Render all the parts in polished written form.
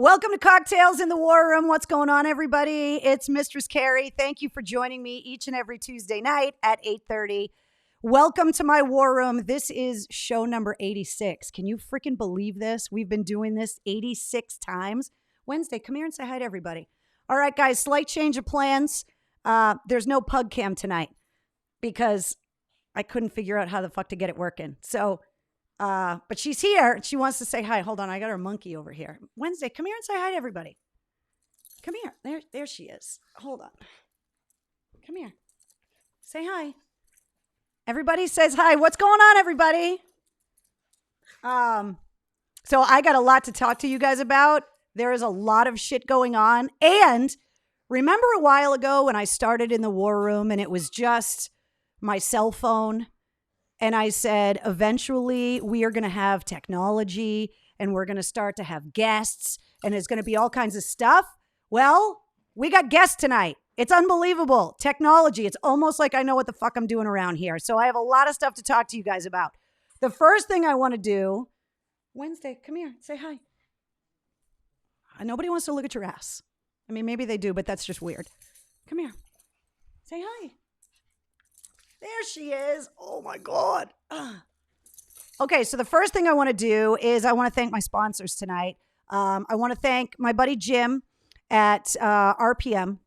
Welcome to Cocktails in the War Room. What's going on, everybody? It's Mistress Carrie. Thank you for joining me each and every Tuesday night at 8:30. Welcome to my war room. This is show number 86. Can you freaking believe this? We've been doing this 86 times. Wednesday, come here and say hi to everybody. All right, guys, slight change of plans. There's no pug cam tonight because I couldn't figure out how the fuck to get it working. So, but she's here. She wants to say hi. Hold on. I got her monkey over here. Wednesday, come here and say hi to everybody. Come here. There she is. Hold on. Come here. Say hi. Everybody says hi. What's going on, everybody? So I got a lot to talk to you guys about. There is a lot of shit going on. And remember a while ago when I started in the war room and it was just my cell phone? And I said, eventually we are going to have technology and we're going to start to have guests and there's going to be all kinds of stuff. Well, we got guests tonight. It's unbelievable. Technology. It's almost like I know what the fuck I'm doing around here. So I have a lot of stuff to talk to you guys about. The first thing I want to do, Wednesday, come here, say hi. Nobody wants to look at your ass. I mean, maybe they do, but that's just weird. Come here. Say hi. There she is. Oh my God. Okay, so the first thing I want to do is I want to thank my sponsors tonight. I want to thank my buddy Jim at RPM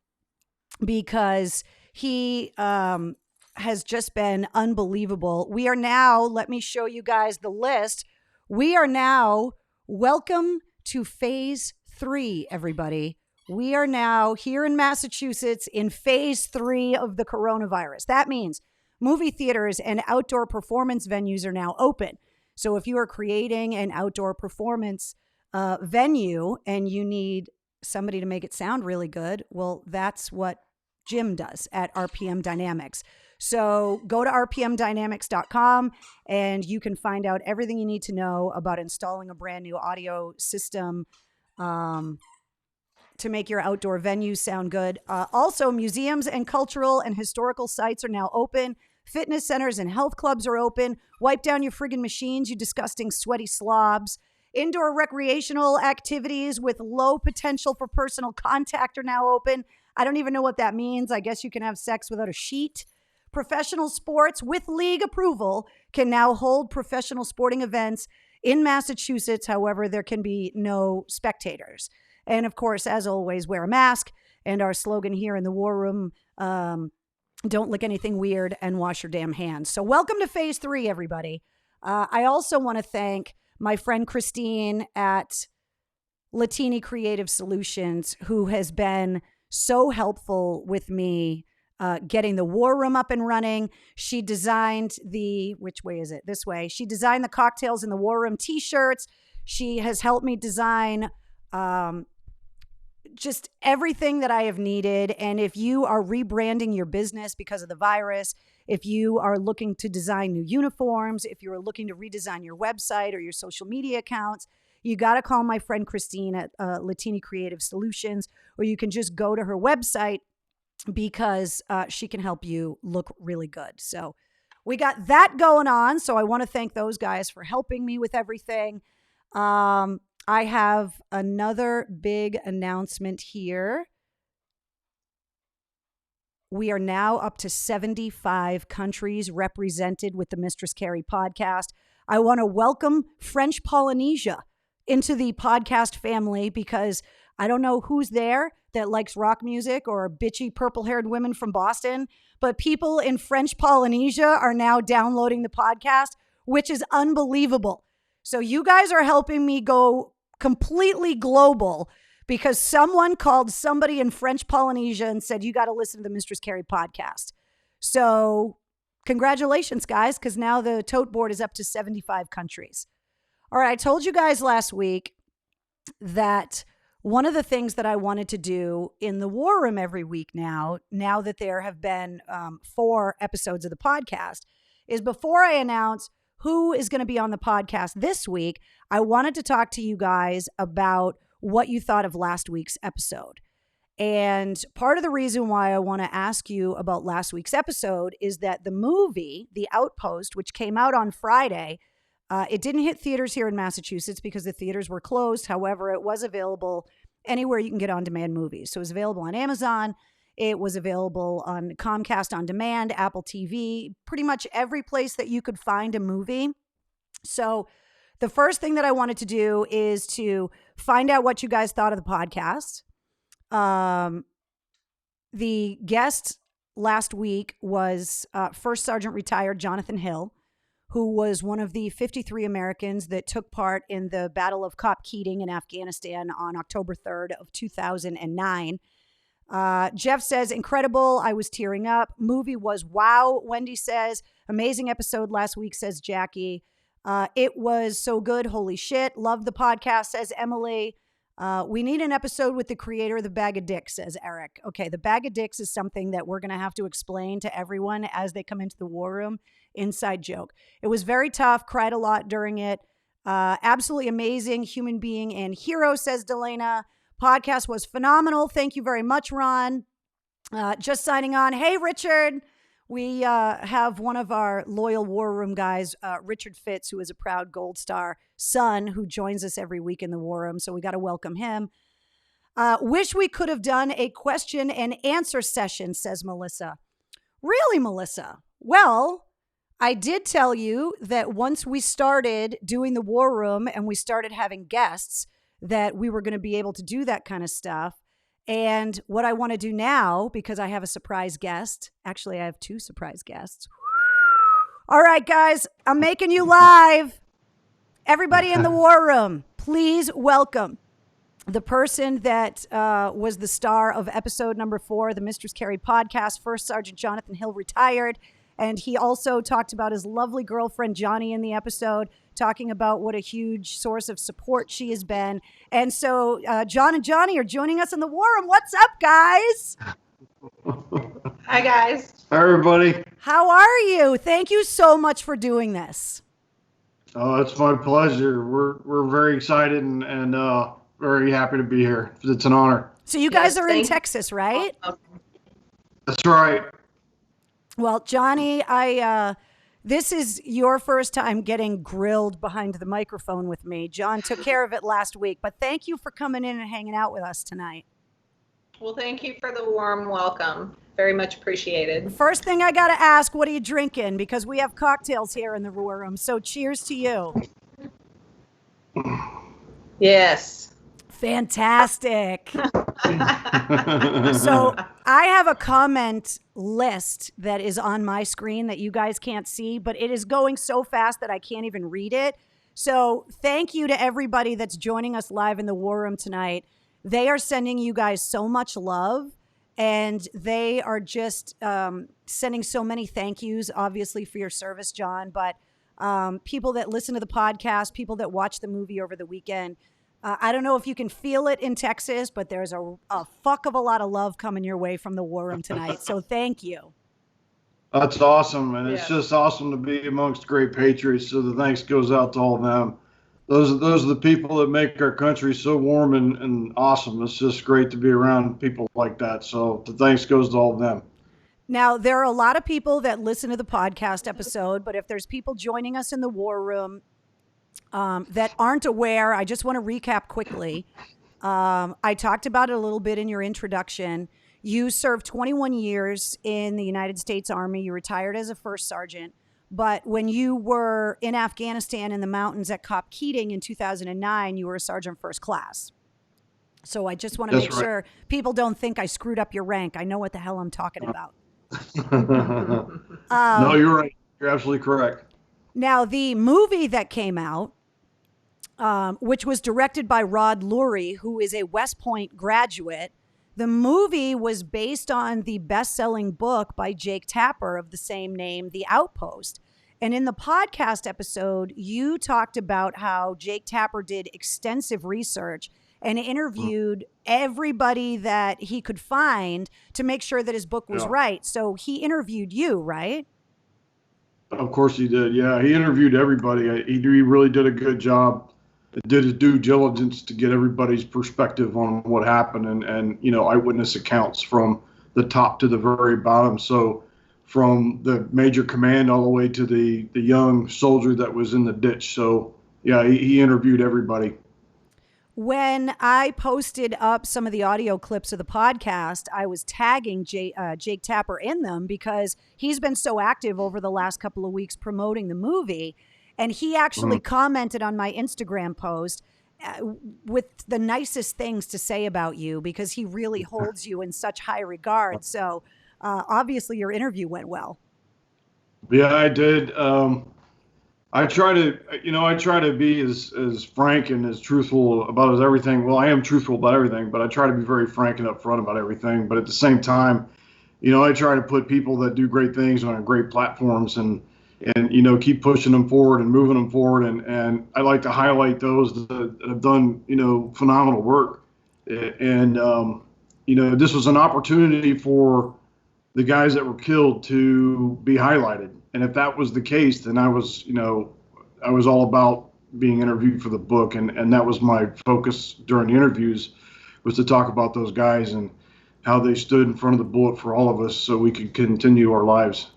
because he has just been unbelievable. We are now, let me show you guys the list. We are now, welcome to phase 3, everybody. We are now here in Massachusetts in phase 3 of the coronavirus. That means movie theaters and outdoor performance venues are now open. So if you are creating an outdoor performance venue and you need somebody to make it sound really good, well, that's what Jim does at RPM Dynamics. So go to rpmdynamics.com and you can find out everything you need to know about installing a brand new audio system to make your outdoor venues sound good. Also, museums and cultural and historical sites are now open. Fitness centers and health clubs are open. Wipe down your friggin' machines, you disgusting sweaty slobs. Indoor recreational activities with low potential for personal contact are now open. I don't even know what that means. I guess you can have sex without a sheet. Professional sports with league approval can now hold professional sporting events in Massachusetts. However, there can be no spectators. And of course, as always, wear a mask. And our slogan here in the war room, don't lick anything weird and wash your damn hands. So welcome to phase 3, everybody. I also want to thank my friend Christine at Latini Creative Solutions, who has been so helpful with me getting the war room up and running. She designed which way is it? This way. She designed the Cocktails in the War Room t-shirts. She has helped me design just everything that I have needed. And if you are rebranding your business because of the virus, if you are looking to design new uniforms, if you're looking to redesign your website or your social media accounts, you got to call my friend Christine at Latini Creative Solutions, or you can just go to her website because she can help you look really good. So we got that going on. So I want to thank those guys for helping me with everything. I have another big announcement here. We are now up to 75 countries represented with the Mistress Carrie podcast. I want to welcome French Polynesia into the podcast family because I don't know who's there that likes rock music or bitchy purple-haired women from Boston, but people in French Polynesia are now downloading the podcast, which is unbelievable. So you guys are helping me go completely global because someone called somebody in French Polynesia and said, you got to listen to the Mistress Carrie podcast. So congratulations, guys, because now the tote board is up to 75 countries. All right, I told you guys last week that one of the things that I wanted to do in the war room every week now that there have been 4 episodes of the podcast, is before I announce who is going to be on the podcast this week, I wanted to talk to you guys about what you thought of last week's episode. And part of the reason why I want to ask you about last week's episode is that the movie, The Outpost, which came out on Friday, It didn't hit theaters here in Massachusetts because the theaters were closed. However, it was available anywhere you can get on-demand movies. So it was available on Amazon. It was available on Comcast On Demand, Apple TV, pretty much every place that you could find a movie. So the first thing that I wanted to do is to find out what you guys thought of the podcast. The guest last week was First Sergeant retired Jonathan Hill, who was one of the 53 Americans that took part in the Battle of Kop Keating in Afghanistan on October 3rd of 2009. Jeff says, incredible. I was tearing up. Movie was wow. Wendy says, amazing episode last week, says Jackie. It was so good. Holy shit. Love the podcast, says Emily. We need an episode with the creator of the Bag of Dicks, says Eric. Okay, the Bag of Dicks is something that we're going to have to explain to everyone as they come into the war room. Inside joke. It was very tough. Cried a lot during it. Absolutely amazing human being and hero, says Delana. Podcast was phenomenal. Thank you very much, Ron. Just signing on. Hey, Richard. We have one of our loyal war room guys, Richard Fitz, who is a proud Gold Star son who joins us every week in the war room. So we got to welcome him. Wish we could have done a question and answer session, says Melissa. Really, Melissa? Well, I did tell you that once we started doing the war room and we started having guests, that we were going to be able to do that kind of stuff. And what I want to do now, because I have a surprise guest, actually I have two surprise guests. All right, guys, I'm making you live. Everybody in the war room, please welcome the person that was the star of episode number 4, the Mistress Carrie podcast, First Sergeant Jonathan Hill, retired. And he also talked about his lovely girlfriend, Johnny, in the episode, talking about what a huge source of support she has been. And so John and Johnny are joining us in the war room. What's up, guys? Hi, guys. Hi, everybody. How are you? Thank you so much for doing this. Oh, it's my pleasure. We're very excited and very happy to be here. It's an honor. So you guys are in Texas, right? That's right. Well, Johnny, this is your first time getting grilled behind the microphone with me. John took care of it last week, but thank you for coming in and hanging out with us tonight. Well, thank you for the warm welcome. Very much appreciated. First thing I got to ask, what are you drinking? Because we have cocktails here in the war room. So cheers to you. Yes. Fantastic. So I have a comment list that is on my screen that you guys can't see, but it is going so fast that I can't even read it. So thank you to everybody that's joining us live in the war room tonight. They are sending you guys so much love, and they are just sending so many thank yous, obviously, for your service, John, but people that listen to the podcast, people that watch the movie over the weekend. I don't know if you can feel it in Texas, but there's a fuck of a lot of love coming your way from the war room tonight. So thank you. That's awesome. And it's just awesome to be amongst great patriots. So the thanks goes out to all of them. Those are the people that make our country so warm and awesome. It's just great to be around people like that. So the thanks goes to all of them. Now, there are a lot of people that listen to the podcast episode, but if there's people joining us in the war room that aren't aware, I just want to recap quickly. I talked about it a little bit in your introduction. You served 21 years in the United States Army. You retired as a first sergeant. But when you were in Afghanistan in the mountains at Kop Keating in 2009, you were a sergeant first class. So I just want to make sure people don't think I screwed up your rank. I know what the hell I'm talking about. No, you're right. You're absolutely correct. Now, the movie that came out, which was directed by Rod Lurie, who is a West Point graduate, the movie was based on the best-selling book by Jake Tapper of the same name, The Outpost. And in the podcast episode, you talked about how Jake Tapper did extensive research and interviewed everybody that he could find to make sure that his book was right. So he interviewed you, right? Of course he did. Yeah, he interviewed everybody. He really did a good job. Did his due diligence to get everybody's perspective on what happened and eyewitness accounts from the top to the very bottom. So from the major command all the way to the young soldier that was in the ditch. So yeah, he interviewed everybody. When I posted up some of the audio clips of the podcast, I was tagging Jake Tapper in them because he's been so active over the last couple of weeks promoting the movie. And he actually commented on my Instagram post with the nicest things to say about you because he really holds you in such high regard. So obviously your interview went well. Yeah, I did. I try to be as frank and as truthful about everything. Well, I am truthful about everything, but I try to be very frank and upfront about everything. But at the same time, I try to put people that do great things on great platforms and keep pushing them forward and moving them forward. And I like to highlight those that have done, phenomenal work. And, this was an opportunity for the guys that were killed to be highlighted. And if that was the case, then I was all about being interviewed for the book. And that was my focus during the interviews, was to talk about those guys and how they stood in front of the bullet for all of us so we could continue our lives.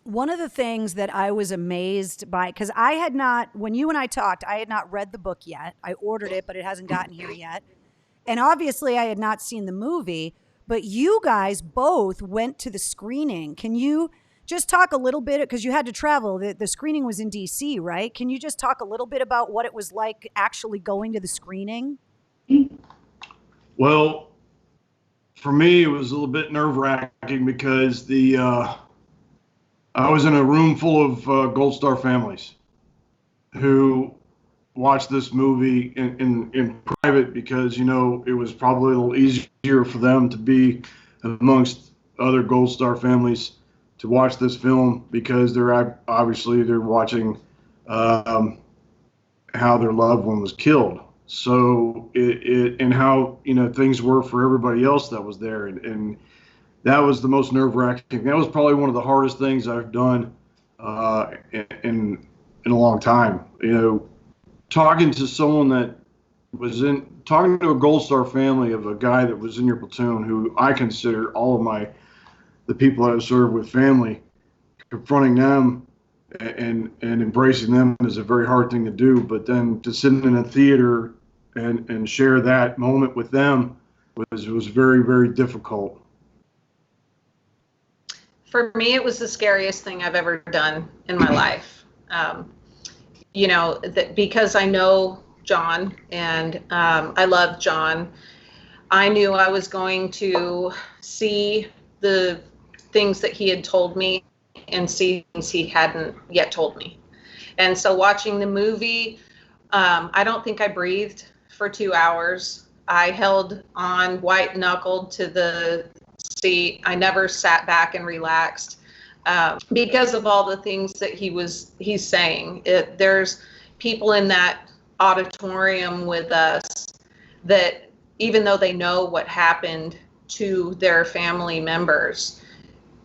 One of the things that I was amazed by, because when you and I talked, I had not read the book yet. I ordered it, but it hasn't gotten here yet. And obviously I had not seen the movie, but you guys both went to the screening. Can you just talk a little bit, because you had to travel. The screening was in DC, right? Can you just talk a little bit about what it was like actually going to the screening? Well, for me, it was a little bit nerve-wracking because I was in a room full of Gold Star families who watched this movie in private because, it was probably a little easier for them to be amongst other Gold Star families to watch this film because they're watching how their loved one was killed. So and how, things were for everybody else that was there. And that was the most nerve-wracking. That was probably one of the hardest things I've done in a long time. Talking to someone that talking to a Gold Star family of a guy that was in your platoon, who I consider all of the people I've served with family, confronting them and embracing them is a very hard thing to do. But then to sit in a theater and share that moment with them was very, very difficult. For me, it was the scariest thing I've ever done in my life. Because I know John and I love John, I knew I was going to see the things that he had told me and see things he hadn't yet told me. And so watching the movie, I don't think I breathed for 2 hours. I held on white-knuckled to the seat. I never sat back and relaxed because of all the things that he's saying. There's people in that auditorium with us that, even though they know what happened to their family members,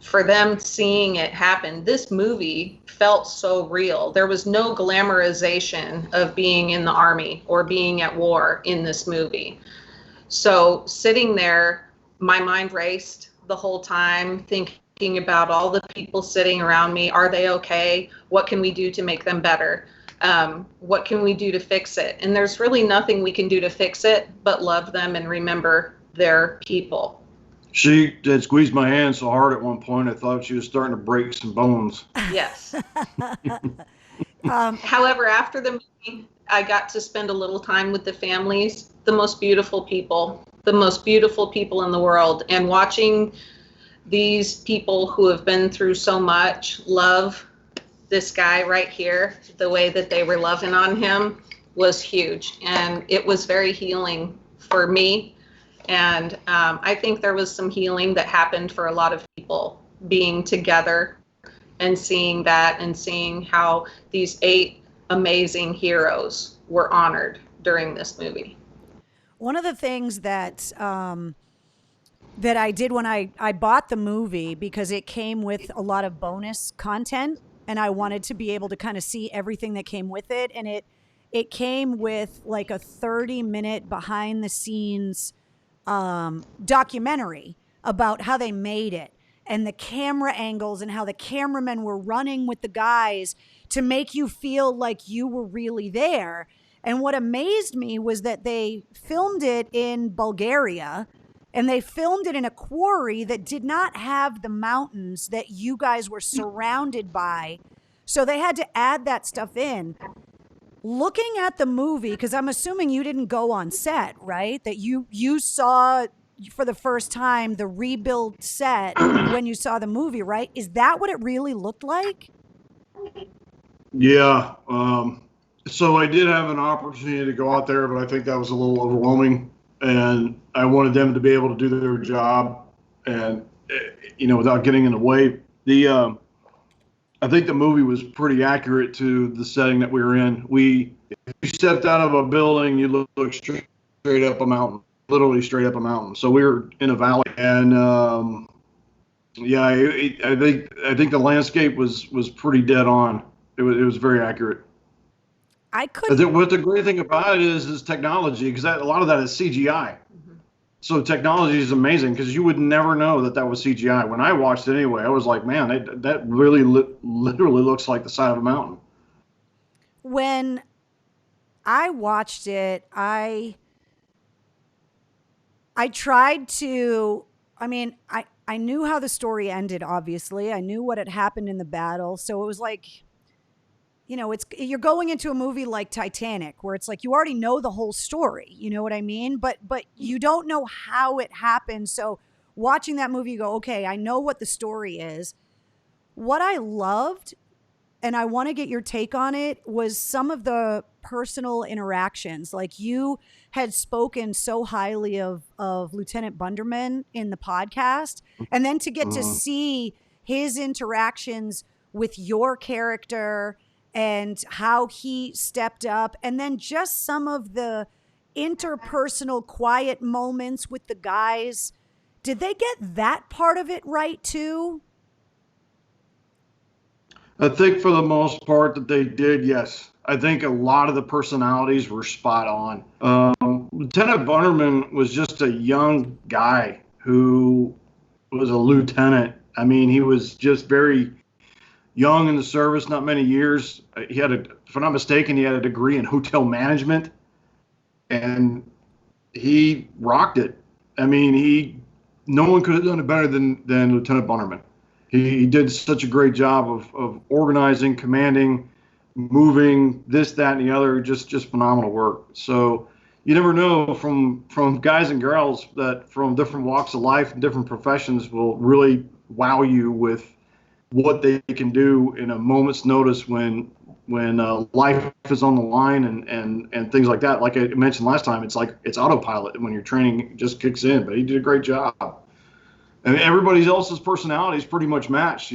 for them seeing it happen, this movie felt so real. There was no glamorization of being in the Army or being at war in this movie. So sitting there, my mind raced the whole time, thinking about all the people sitting around me. Are they okay? What can we do to make them better? What can we do to fix it? And there's really nothing we can do to fix it but love them and remember their people. She had squeezed my hand so hard at one point, I thought she was starting to break some bones. Yes. However, after the meeting, I got to spend a little time with the families, the most beautiful people in the world. And watching these people who have been through so much love this guy right here, the way that they were loving on him, was huge. And it was very healing for me. And I think there was some healing that happened for a lot of people, being together and seeing that and seeing how these 8 amazing heroes were honored during this movie. One of the things that that I did when I bought the movie, because it came with a lot of bonus content and I wanted to be able to kind of see everything that came with it. And it came with like a 30-minute behind the scenes documentary about how they made it. and the camera angles and how the cameramen were running with the guys to make you feel like you were really there. And what amazed me was that they filmed it in Bulgaria, and they filmed it in a quarry that did not have the mountains that you guys were surrounded by. So they had to add that stuff in. Looking at the movie, because I'm assuming you didn't go on set, right? That you saw for the first time the rebuild set when you saw the movie, right? Is that what it really looked like? Yeah. So I did have an opportunity to go out there, but I think that was a little overwhelming, and I wanted them to be able to do their job, and without getting in the way. I think the movie was pretty accurate to the setting that we were in. If you stepped out of a building, you look straight up a mountain, literally straight up a mountain. So we were in a valley, and I think the landscape was pretty dead on. It was very accurate. What the great thing about it is technology, because a lot of that is CGI. Mm-hmm. So technology is amazing, because you would never know that was CGI. When I watched it anyway, I was like, man, that really literally looks like the side of a mountain. When I watched it, I tried to, I knew how the story ended, obviously. I knew what had happened in the battle. So it was like, you're going into a movie like Titanic, where it's like you already know the whole story. You know what I mean? But you don't know how it happened. So watching that movie, you go, okay, I know what the story is. What I loved, and I want to get your take on it, was some of the personal interactions. Like, you had spoken so highly of Lieutenant Bunderman in the podcast, and then to get to see his interactions with your character and how he stepped up, and then just some of the interpersonal quiet moments with the guys. Did they get that part of it right too? I think for the most part that they did, yes. I think a lot of the personalities were spot on. Lieutenant Bunderman was just a young guy who was a lieutenant. I mean, he was just very young in the service, not many years. If I'm not mistaken, he had a degree in hotel management, and he rocked it. I mean, no one could have done it better than Lieutenant Bunderman. He did such a great job of organizing, commanding, moving, this, that, and the other, just phenomenal work. So you never know from guys and girls that from different walks of life and different professions will really wow you with what they can do in a moment's notice when life is on the line and things like that. Like I mentioned last time, it's like it's autopilot when your training just kicks in. But he did a great job. And everybody else's personalities pretty much matched,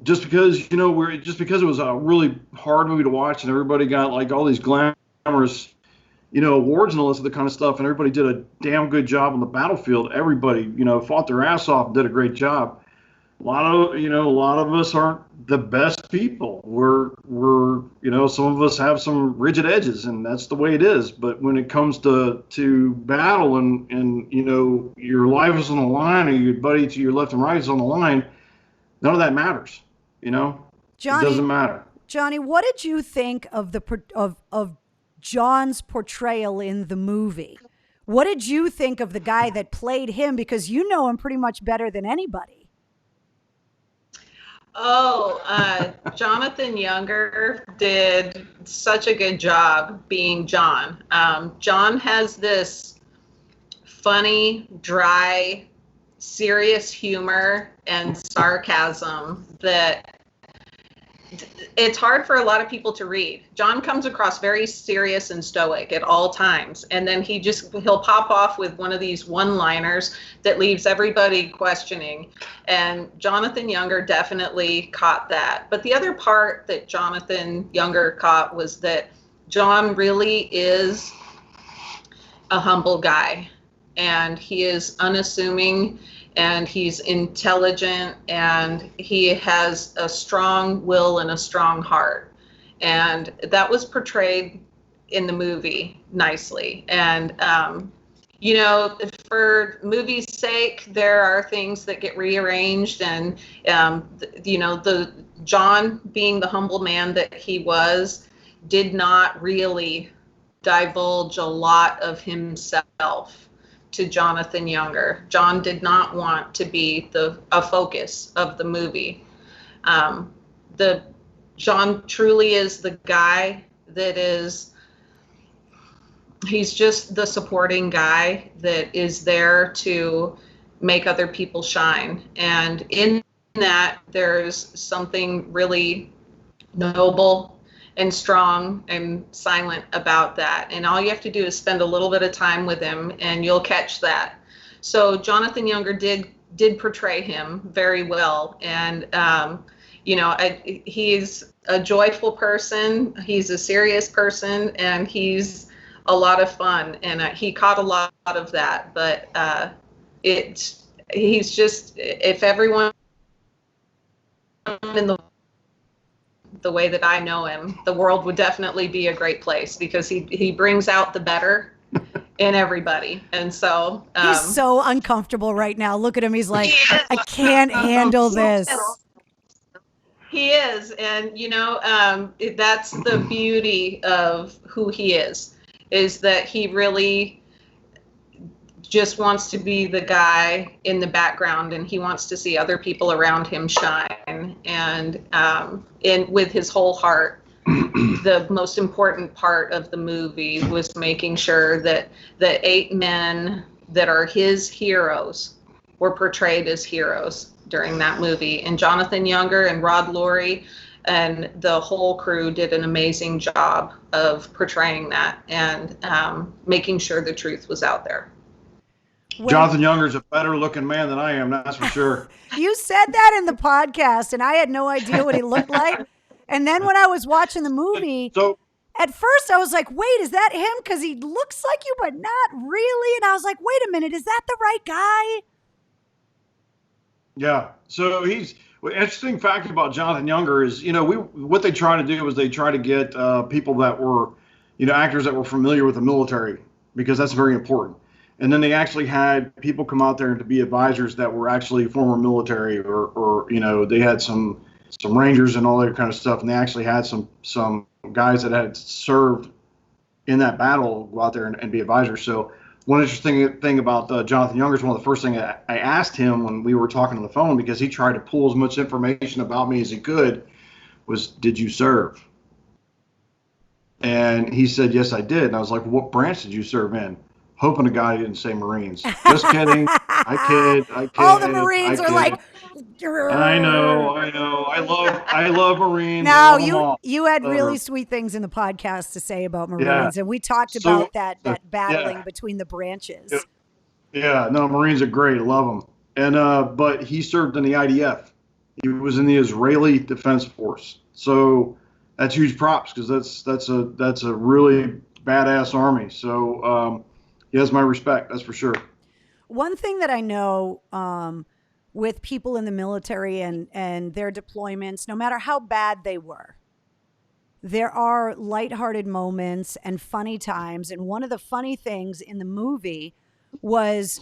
just because it was a really hard movie to watch, and everybody got like all these glamorous, awards and all this other kind of stuff, and everybody did a damn good job on the battlefield. Everybody, fought their ass off and did a great job. A lot of us aren't the best people. We're some of us have some rigid edges, and that's the way it is. But when it comes to battle and your life is on the line, or your buddy to your left and right is on the line, none of that matters. Johnny, it doesn't matter. Johnny, what did you think of of John's portrayal in the movie? What did you think of the guy that played him? Because you know him pretty much better than anybody. Jonathan Younger did such a good job being John. John has this funny, dry, serious humor and sarcasm that it's hard for a lot of people to read. John comes across very serious and stoic at all times, and then he'll pop off with one of these one-liners that leaves everybody questioning, and Jonathan Younger definitely caught that. But the other part that Jonathan Younger caught was that John really is a humble guy, and he is unassuming, and he's intelligent, and he has a strong will and a strong heart. And that was portrayed in the movie nicely. And, for movie's sake, there are things that get rearranged, and the John, being the humble man that he was, did not really divulge a lot of himself to Jonathan Younger. John did not want to be a focus of the movie. John truly is the guy that he's just the supporting guy that is there to make other people shine. And in that, there's something really noble and strong and silent about that. And all you have to do is spend a little bit of time with him and you'll catch that. So Jonathan Younger did portray him very well. And, he's a joyful person, he's a serious person, and he's a lot of fun. And he caught a lot of that. But he's just, if everyone in the way that I know him, the world would definitely be a great place, because he brings out the better in everybody. And so he's so uncomfortable right now. Look at him. He's like, I can't handle this. He is. And, that's the beauty of who he is that he really just wants to be the guy in the background, and he wants to see other people around him shine. And with his whole heart, the most important part of the movie was making sure that the 8 men that are his heroes were portrayed as heroes during that movie. And Jonathan Younger and Rod Laurie and the whole crew did an amazing job of portraying that and making sure the truth was out there. Jonathan Younger's a better looking man than I am, that's for sure. You said that in the podcast, and I had no idea what he looked like. And then when I was watching the movie, at first I was like, wait, is that him? Because he looks like you, but not really. And I was like, wait a minute, is that the right guy? Yeah. So interesting fact about Jonathan Younger is, what they try to do is they try to get people that were, actors that were familiar with the military, because that's very important. And then they actually had people come out there to be advisors that were actually former military, or they had some Rangers and all that kind of stuff. And they actually had some guys that had served in that battle go out there and be advisors. So one interesting thing about Jonathan Younger is one of the first things I asked him when we were talking on the phone, because he tried to pull as much information about me as he could, was, did you serve? And he said, yes, I did. And I was like, what branch did you serve in? Hoping to God he didn't say Marines. Just kidding. I kid. All the Marines are like, I know. I love Marines. No, you had really sweet things in the podcast to say about Marines, and we talked about that battling between the branches. Yeah, no, Marines are great. I love them. And but he served in the IDF. He was in the Israeli Defense Force. So that's huge props, because that's a really badass army. So he has my respect, that's for sure. One thing that I know with people in the military and their deployments, no matter how bad they were, there are lighthearted moments and funny times. And one of the funny things in the movie was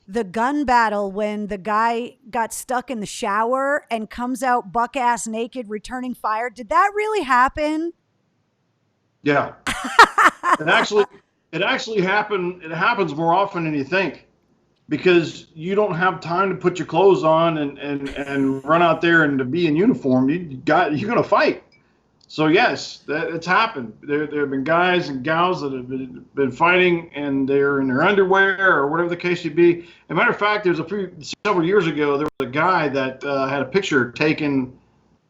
the gun battle when the guy got stuck in the shower and comes out buck-ass naked returning fire. Did that really happen? Yeah. It actually happened. It happens more often than you think, because you don't have time to put your clothes on and run out there and to be in uniform. You're going to fight. So yes, it's happened. There have been guys and gals that have been fighting, and they're in their underwear or whatever the case may be. As a matter of fact, several years ago, there was a guy that had a picture taken,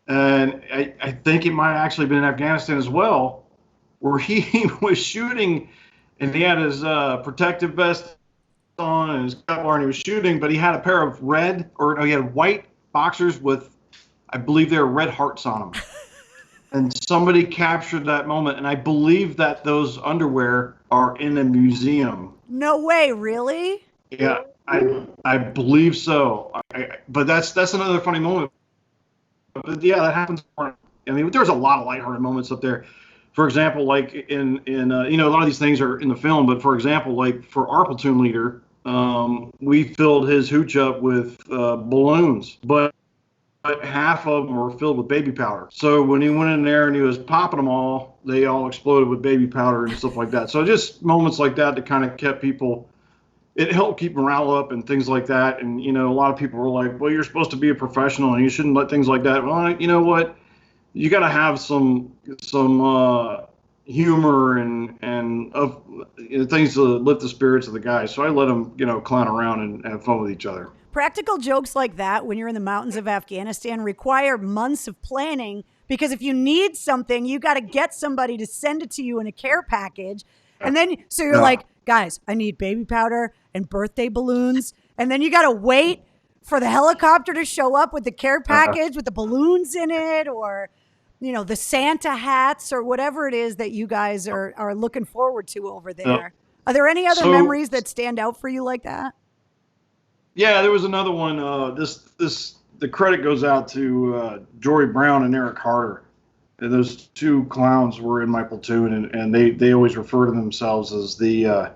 and I think it might have actually been in Afghanistan as well, where he was shooting. And he had his protective vest on and his Cobbler, and he was shooting, but he had a pair of he had white boxers with, I believe they were red hearts on them. And somebody captured that moment, and I believe that those underwear are in a museum. No way, really? Yeah, I believe so. But that's another funny moment. But yeah, that happens. I mean, there's a lot of lighthearted moments up there. For example, like in a lot of these things are in the film, but for example, like for our platoon leader, we filled his hooch up with balloons, but half of them were filled with baby powder. So when he went in there and he was popping them all, they all exploded with baby powder and stuff like that. So just moments like that kind of kept people, it helped keep morale up and things like that. And, a lot of people were like, well, you're supposed to be a professional and you shouldn't let things like that. Well, you know what? You got to have some humor and of things to lift the spirits of the guys. So I let them, clown around and have fun with each other. Practical jokes like that when you're in the mountains of Afghanistan require months of planning, because if you need something, you got to get somebody to send it to you in a care package. And then, so you're like, guys, I need baby powder and birthday balloons. And then you got to wait for the helicopter to show up with the care package with the balloons in it, or, the Santa hats or whatever it is that you guys are looking forward to over there. Are there any other memories that stand out for you like that? Yeah, there was another one. The credit goes out to Jory Brown and Eric Harder. And those two clowns were in my platoon, and they always refer to themselves as the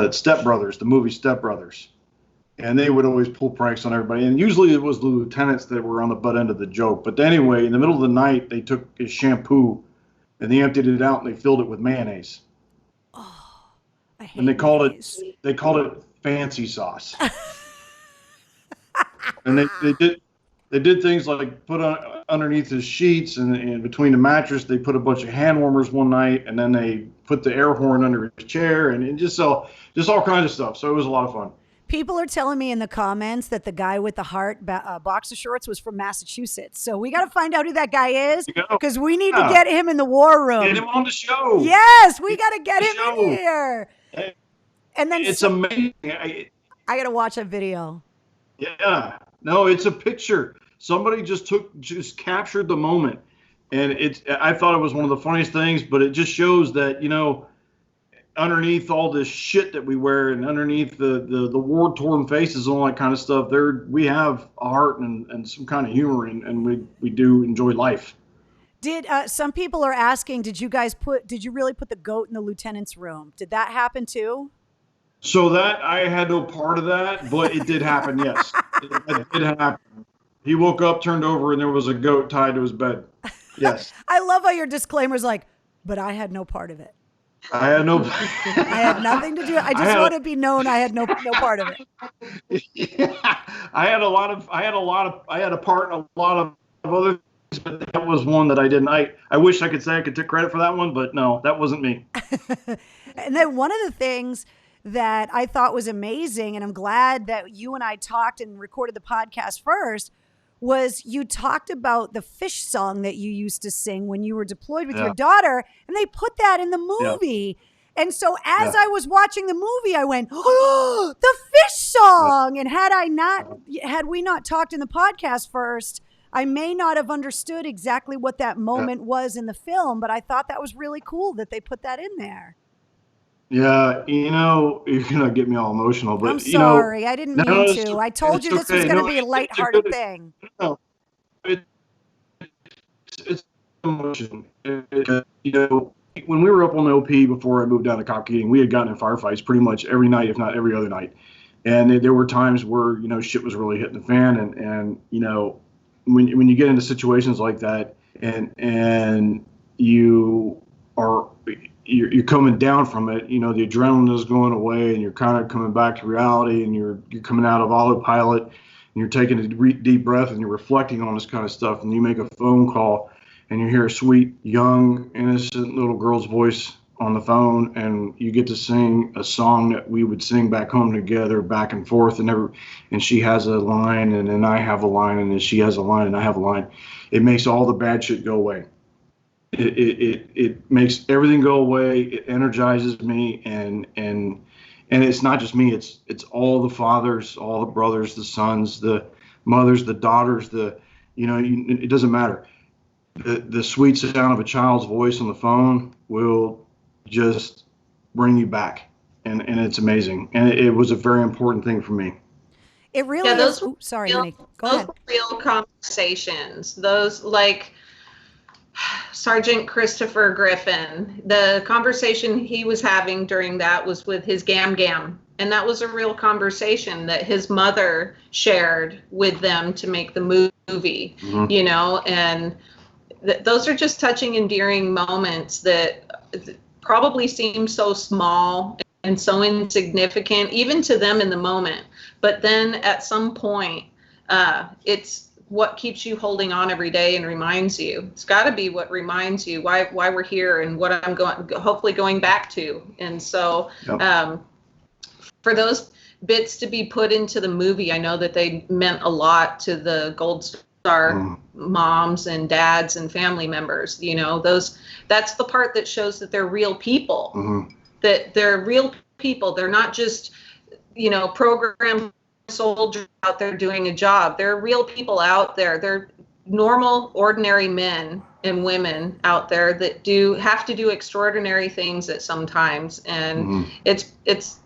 Step Brothers, the movie Step Brothers. And they would always pull pranks on everybody. And usually it was the lieutenants that were on the butt end of the joke. But anyway, in the middle of the night, they took his shampoo and they emptied it out and they filled it with mayonnaise. Oh, I hate and they mayonnaise. called it fancy sauce. And they did things like put on underneath his sheets and between the mattress, they put a bunch of hand warmers one night, and then they put the air horn under his chair, and just all kinds of stuff. So it was a lot of fun. People are telling me in the comments that the guy with the heart boxer shorts was from Massachusetts. So we got to find out who that guy is, because we need to get him in the war room. Get him on the show. Yes, we got to get him in here. And then it's amazing. I got to watch that video. Yeah. No, it's a picture. Somebody just captured the moment. And I thought it was one of the funniest things, but it just shows that, underneath all this shit that we wear and underneath the war-torn faces and all that kind of stuff, we have a heart and some kind of humor, and we do enjoy life. Did some people are asking, did you really put the goat in the lieutenant's room? Did that happen too? So that I had no part of that, but it did happen. Yes, it did happen. He woke up, turned over, and there was a goat tied to his bed. Yes. I love how your disclaimer's like, but I had no part of it. I had no. I had nothing to do. I just want to be known. I had no part of it. Yeah, I had a part in a lot of other things, but that was one that I didn't. I wish I could say I could take credit for that one, but no, that wasn't me. And then one of the things that I thought was amazing, and I'm glad that you and I talked and recorded the podcast first, was you talked about the fish song that you used to sing when you were deployed with your daughter, and they put that in the movie. Yeah. And so as I was watching the movie, I went, oh, the fish song. And had we not talked in the podcast first, I may not have understood exactly what that moment was in the film, but I thought that was really cool that they put that in there. Yeah, you're going to get me all emotional. But, I'm sorry. I didn't mean to. I told you this was going to be a lighthearted thing. No, it's emotion. When we were up on the OP before I moved down to Cockading, we had gotten in firefights pretty much every night, if not every other night. And there were times where, shit was really hitting the fan. And when you get into situations like that and you're coming down from it, the adrenaline is going away and you're kind of coming back to reality, and you're coming out of autopilot and you're taking a deep breath and you're reflecting on this kind of stuff, and you make a phone call and you hear a sweet, young, innocent little girl's voice on the phone, and you get to sing a song that we would sing back home together, back and forth, and she has a line and then I have a line, and then she has a line and I have a line. It makes all the bad shit go away. It makes everything go away. It energizes me, and it's not just me. It's all the fathers, all the brothers, the sons, the mothers, the daughters. It doesn't matter. The sweet sound of a child's voice on the phone will just bring you back, and it's amazing. And it was a very important thing for me. It really is. Sorry, honey. Go ahead. Those real conversations. Those like. Sergeant Christopher Griffin, the conversation he was having during that was with his gam, And that was a real conversation that his mother shared with them to make the movie, you know, and those are just touching, endearing moments that probably seem so small and so insignificant, even to them in the moment. But then at some point, it's what keeps you holding on every day and reminds you. It's got to be what reminds you why we're here and what I'm hopefully going back to. And so for those bits to be put into the movie, I know that they meant a lot to the Gold Star moms and dads and family members. You know, that's the part that shows that they're real people, that they're real people. They're not just, you know, programmed soldiers out there doing a job. They're real people out there. They're normal, ordinary men and women out there that have to do extraordinary things at some times. And it's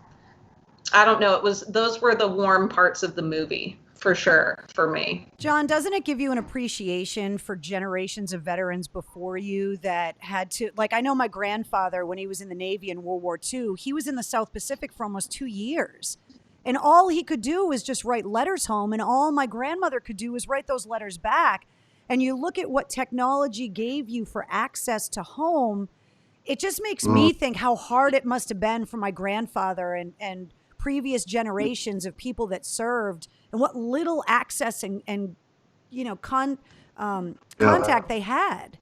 I don't know, those were the warm parts of the movie for sure for me. John, doesn't it give you an appreciation for generations of veterans before you that had to, like, I know my grandfather, when he was in the Navy in World War II, he was in the South Pacific for almost 2 years. And all he could do was just write letters home. And all my grandmother could do was write those letters back. And you look at what technology gave you for access to home, it just makes me think how hard it must have been for my grandfather and previous generations of people that served, and what little access and you know, contact they had.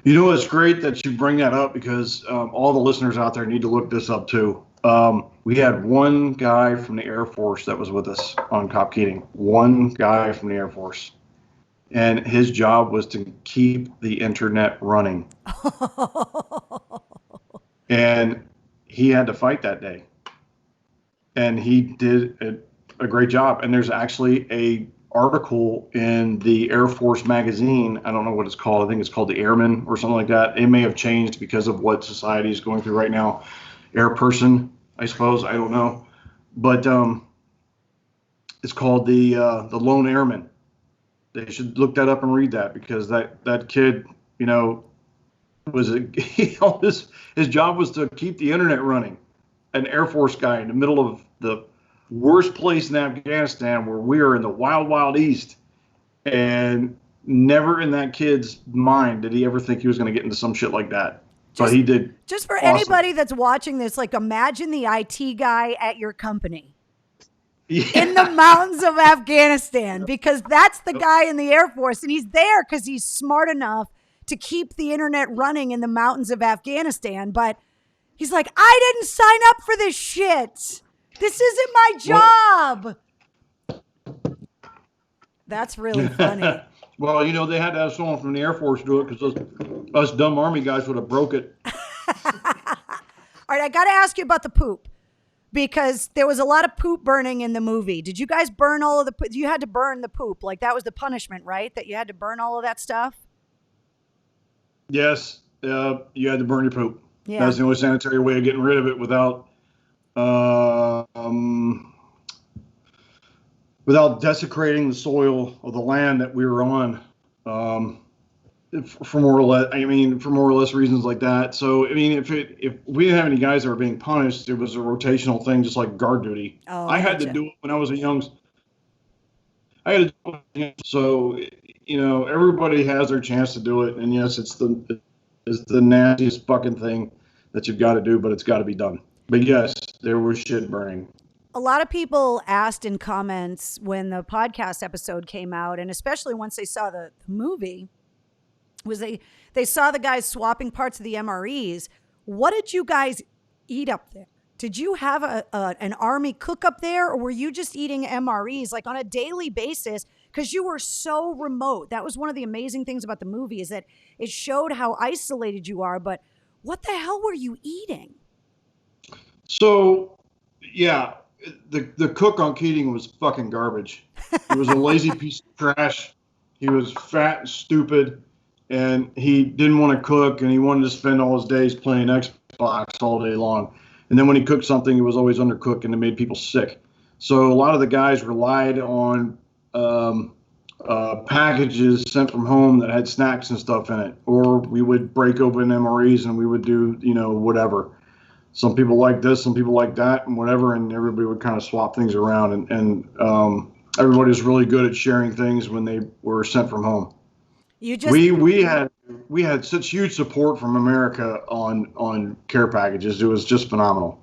You know, it's great that you bring that up, because all the listeners out there need to look this up too. We had one guy from the Air Force that was with us on Cop Keating. One guy from the Air Force. And his job was to keep the internet running. And he had to fight that day. And he did a great job. And there's actually a article in the Air Force magazine. I don't know what it's called. I think it's called the Airman or something like that. It may have changed because of what society is going through right now. Air person, I suppose. I don't know. But it's called the Lone Airman. They should look that up and read that, because that kid, you know, his job was to keep the internet running. An Air Force guy in the middle of the worst place in Afghanistan, where we are in the wild, wild east. And never in that kid's mind did he ever think he was going to get into some shit like that. But he did. Just for awesome. Anybody that's watching this, like, imagine the IT guy at your company in the mountains of Afghanistan, because that's the guy in the Air Force. And he's there because he's smart enough to keep the internet running in the mountains of Afghanistan. But he's like, I didn't sign up for this shit. This isn't my job. That's really funny. Well, you know, they had to have someone from the Air Force do it, because us dumb Army guys would have broke it. All right, I got to ask you about the poop, because there was a lot of poop burning in the movie. Did you guys burn all of the poop? You had to burn the poop. Like, that was the punishment, right? That you had to burn all of that stuff? Yes, you had to burn your poop. Yeah. That's the only sanitary way of getting rid of it without desecrating the soil of the land that we were on, for more or less reasons like that. So, I mean, if we didn't have any guys that were being punished, it was a rotational thing, just like guard duty. Oh, I had to do it when I was so, you know, everybody has their chance to do it. And yes, it's the nastiest fucking thing that you've got to do, but it's got to be done. But yes, there was shit burning. A lot of people asked in comments when the podcast episode came out, and especially once they saw the movie, was they saw the guys swapping parts of the MREs. What did you guys eat up there? Did you have an Army cook up there, or were you just eating MREs like on a daily basis? Because you were so remote. That was one of the amazing things about the movie, is that it showed how isolated you are. But what the hell were you eating? So, yeah, the cook on Keating was fucking garbage. He was a lazy piece of trash. He was fat and stupid, and he didn't want to cook, and he wanted to spend all his days playing Xbox all day long. And then when he cooked something, it was always undercooked, and it made people sick. So a lot of the guys relied on packages sent from home that had snacks and stuff in it, or we would break open MREs and we would do, you know, whatever. some people like this, some people like that, and whatever, and everybody would kind of swap things around, and everybody was really good at sharing things when they were sent from home. We had such huge support from America on care packages. It was just phenomenal.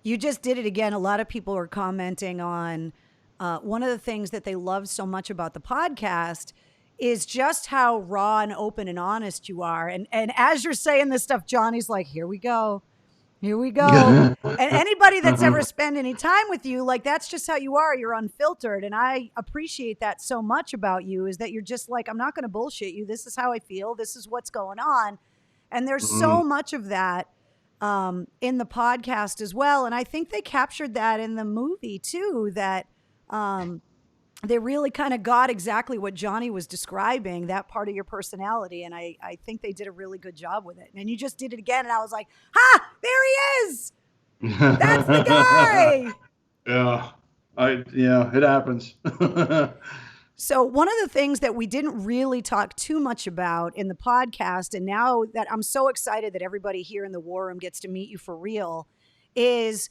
You just did it again. A lot of people are commenting on one of the things that they love so much about the podcast is just how raw and open and honest you are. And as you're saying this stuff, Johnny's like, here we go. Here we go. And anybody that's ever spent any time with you, like, that's just how you are. You're unfiltered. And I appreciate that so much about you, is that you're just like, I'm not going to bullshit you. This is how I feel. This is what's going on. And there's so much of that in the podcast as well. And I think they captured that in the movie too, that they really kind of got exactly what Johnny was describing, that part of your personality. And I think they did a really good job with it. And you just did it again. And I was like, ha, there he is. That's the guy. Yeah, it happens. So one of the things that we didn't really talk too much about in the podcast, and now that I'm so excited that everybody here in the War Room gets to meet you for real, is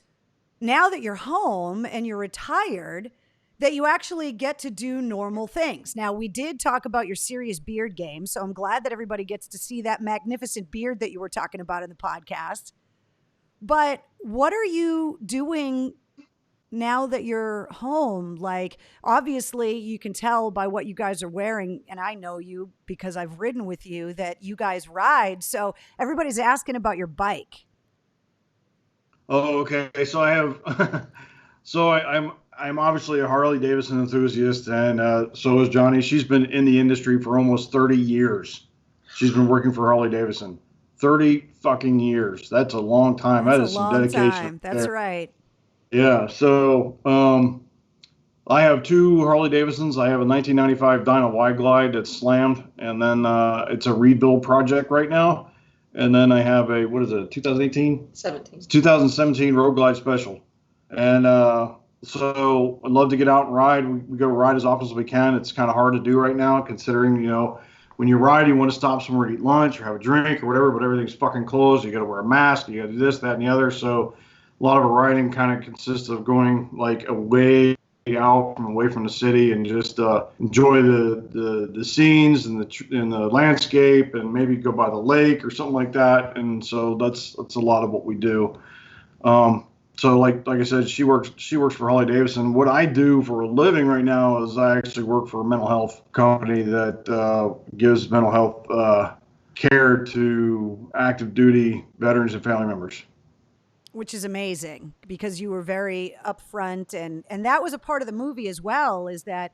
now that you're home and you're retired, that you actually get to do normal things. Now, we did talk about your serious beard game, so I'm glad that everybody gets to see that magnificent beard that you were talking about in the podcast. But what are you doing now that you're home? Like, obviously, you can tell by what you guys are wearing, and I know you because I've ridden with you, that you guys ride. So everybody's asking about your bike. Oh, okay. So I have, I'm obviously a Harley Davidson enthusiast, and so is Johnny. She's been in the industry for almost 30 years. She's been working for Harley Davidson. 30 fucking years. That's a long time. That is some dedication. Time. That's right. Yeah. So I have two Harley Davidsons. I have a 1995 Dyna Wide Glide that's slammed, and then it's a rebuild project right now. And then I have a, what is it, 2018? 17. It's 2017 Road Glide Special. And so I'd love to get out and ride. We go ride as often as we can. It's kind of hard to do right now, considering, you know, when you ride, you want to stop somewhere to eat lunch or have a drink or whatever, but everything's fucking closed. You got to wear a mask. You got to do this, that, and the other. So a lot of our riding kind of consists of going like away away from the city and just enjoy the scenes and the landscape, and maybe go by the lake or something like that. And so that's a lot of what we do. So like I said, she works for Harley Davidson. What I do for a living right now is I actually work for a mental health company that gives mental health care to active duty veterans and family members. Which is amazing, because you were very upfront, and that was a part of the movie as well, is that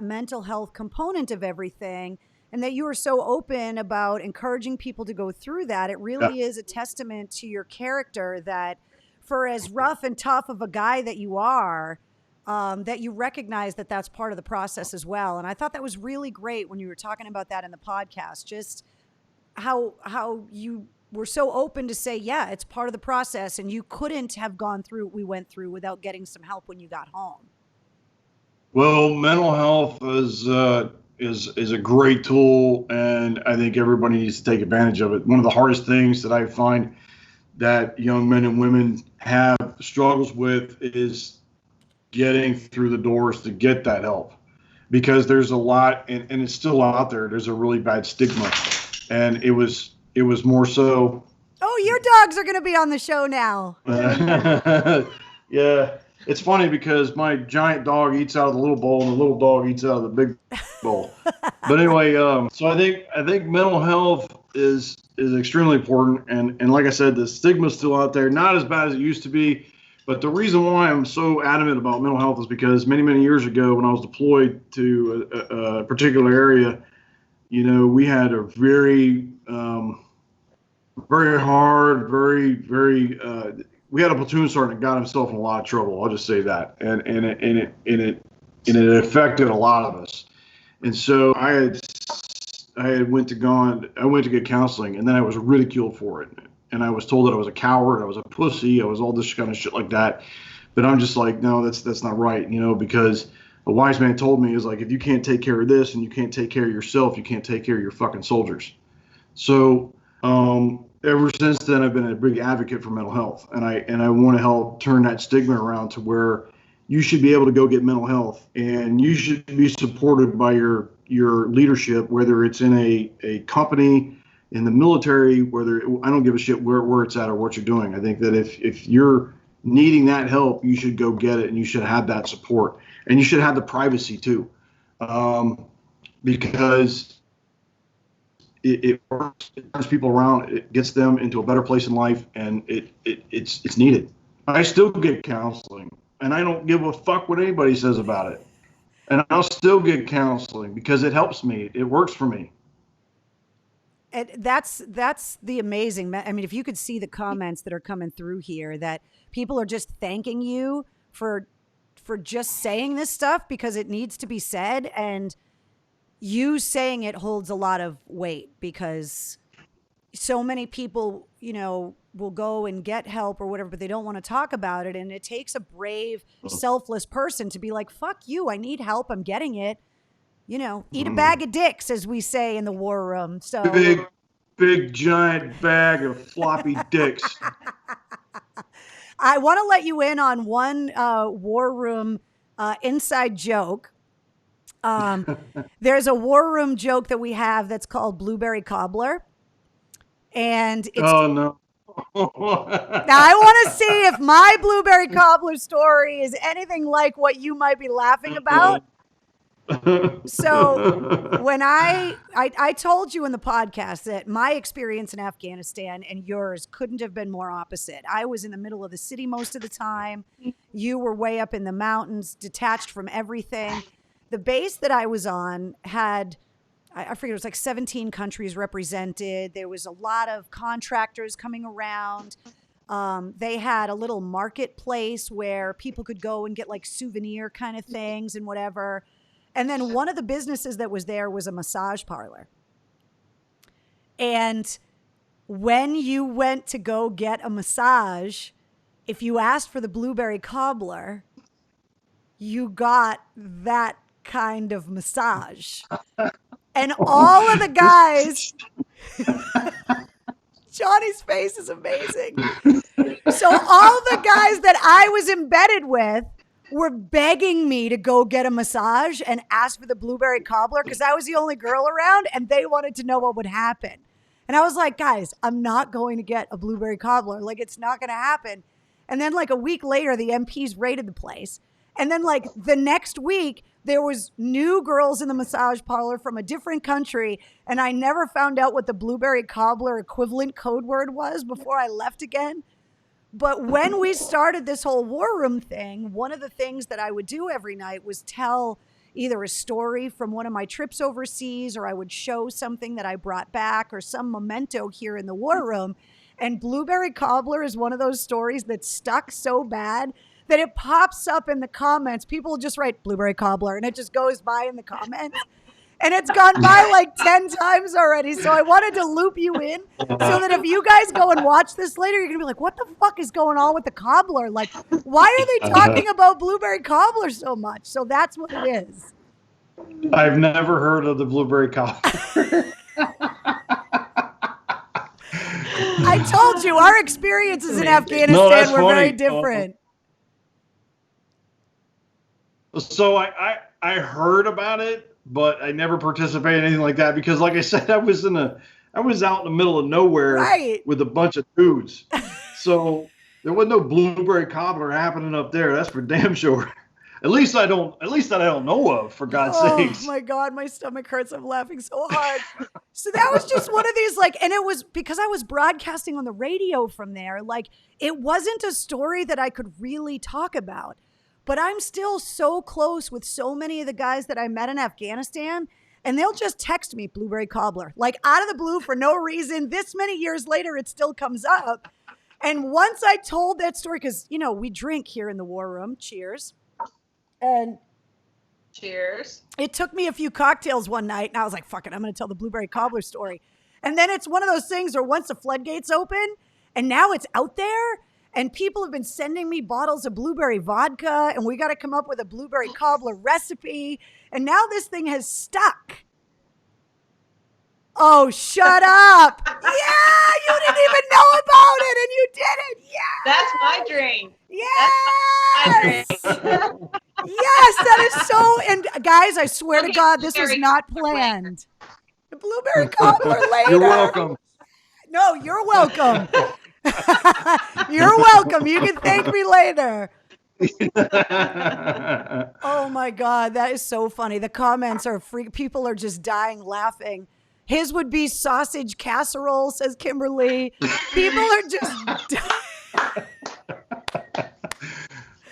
mental health component of everything, and that you were so open about encouraging people to go through that. It really is a testament to your character, that for as rough and tough of a guy that you are, that you recognize that that's part of the process as well. And I thought that was really great when you were talking about that in the podcast, just how you were so open to say, yeah, it's part of the process, and you couldn't have gone through what we went through without getting some help when you got home. Well, mental health is a great tool, and I think everybody needs to take advantage of it. One of the hardest things that I find that young men and women have struggles with is getting through the doors to get that help, because there's a lot, and it's still out there. There's a really bad stigma, and it was more so. Oh, your dogs are going to be on the show now. Yeah. It's funny because my giant dog eats out of the little bowl and the little dog eats out of the big bowl. But anyway, so I think mental health is extremely important. And like I said, the stigma's still out there, not as bad as it used to be. But the reason why I'm so adamant about mental health is because many, many years ago, when I was deployed to a particular area, you know, we had a very hard, we had a platoon sergeant that got himself in a lot of trouble. I'll just say that. And it affected a lot of us. And so I went to get counseling, and then I was ridiculed for it. And I was told that I was a coward, I was a pussy, I was all this kind of shit like that. But I'm just like, no, that's not right, you know, because a wise man told me, is like, if you can't take care of this and you can't take care of yourself, you can't take care of your fucking soldiers. So ever since then, I've been a big advocate for mental health, and I want to help turn that stigma around to where you should be able to go get mental health, and you should be supported by your leadership, whether it's in a company, in the military, I don't give a shit where it's at or what you're doing. I think that if you're needing that help, you should go get it, and you should have that support, and you should have the privacy too, because it turns people around, it gets them into a better place in life, and it's needed. I still get counseling, and I don't give a fuck what anybody says about it. And I'll still get counseling because it helps me. It works for me. And that's the amazing. I mean, if you could see the comments that are coming through here, that people are just thanking you for just saying this stuff because it needs to be said, and you saying it holds a lot of weight because so many people, will go and get help or whatever, but they don't want to talk about it. And it takes a brave, selfless person to be like, fuck you, I need help, I'm getting it. Eat a bag of dicks, as we say in the war room. So big giant bag of floppy dicks. I want to let you in on one war room inside joke. There's a war room joke that we have that's called Blueberry Cobbler. And it's, oh no. Now I want to see if my Blueberry Cobbler story is anything like what you might be laughing about. So when I told you in the podcast that my experience in Afghanistan and yours couldn't have been more opposite. I was in the middle of the city most of the time. You were way up in the mountains, detached from everything. The base that I was on had, I forget, it was like 17 countries represented. There was a lot of contractors coming around. They had a little marketplace where people could go and get like souvenir kind of things and whatever. And then one of the businesses that was there was a massage parlor. And when you went to go get a massage, if you asked for the Blueberry Cobbler, you got that kind of massage. And all of the guys, Johnny's face is amazing. So all the guys that I was embedded with were begging me to go get a massage and ask for the Blueberry Cobbler because I was the only girl around and they wanted to know what would happen. And I was like, guys, I'm not going to get a Blueberry Cobbler. Like, it's not going to happen. And then like a week later, the MPs raided the place. And then like the next week, there was new girls in the massage parlor from a different country. And I never found out what the Blueberry Cobbler equivalent code word was before I left again. But when we started this whole war room thing, one of the things that I would do every night was tell either a story from one of my trips overseas, or I would show something that I brought back or some memento here in the war room. And Blueberry Cobbler is one of those stories that stuck so bad that it pops up in the comments. People just write Blueberry Cobbler and it just goes by in the comments. And it's gone by like 10 times already. So I wanted to loop you in so that if you guys go and watch this later, you're going to be like, what the fuck is going on with the cobbler? Like, why are they talking about Blueberry Cobbler so much? So that's what it is. I've never heard of the Blueberry Cobbler. I told you, our experiences in Afghanistan were very different. So I heard about it, but I never participated in anything like that because, like I said, I was out in the middle of nowhere with a bunch of dudes. So there was no Blueberry Cobbler happening up there. That's for damn sure. At least that I don't know of, for God's sakes. Oh my God, my stomach hurts. I'm laughing so hard. So that was just one of these, like, and it was because I was broadcasting on the radio from there. Like, it wasn't a story that I could really talk about. But I'm still so close with so many of the guys that I met in Afghanistan, and they'll just text me Blueberry Cobbler, like out of the blue for no reason. This many years later, it still comes up. And once I told that story, because, we drink here in the war room. Cheers. And cheers. It took me a few cocktails one night, and I was like, fuck it, I'm going to tell the Blueberry Cobbler story. And then it's one of those things where once the floodgates open, and now it's out there, and people have been sending me bottles of blueberry vodka, and we got to come up with a Blueberry Cobbler recipe. And now this thing has stuck. Oh, shut up. Yeah, you didn't even know about it and you did it. Yeah. That's my dream. Yes. That's my dream. Yes, that is so. And guys, I swear to Okay, God, this was blueberry not cobbler later. planned. The blueberry cobbler later. You're welcome. No, you're welcome. You're welcome. You can thank me later. Oh my God, that is so funny. The comments are free. People are just dying laughing. His would be sausage casserole, says Kimberly. People are just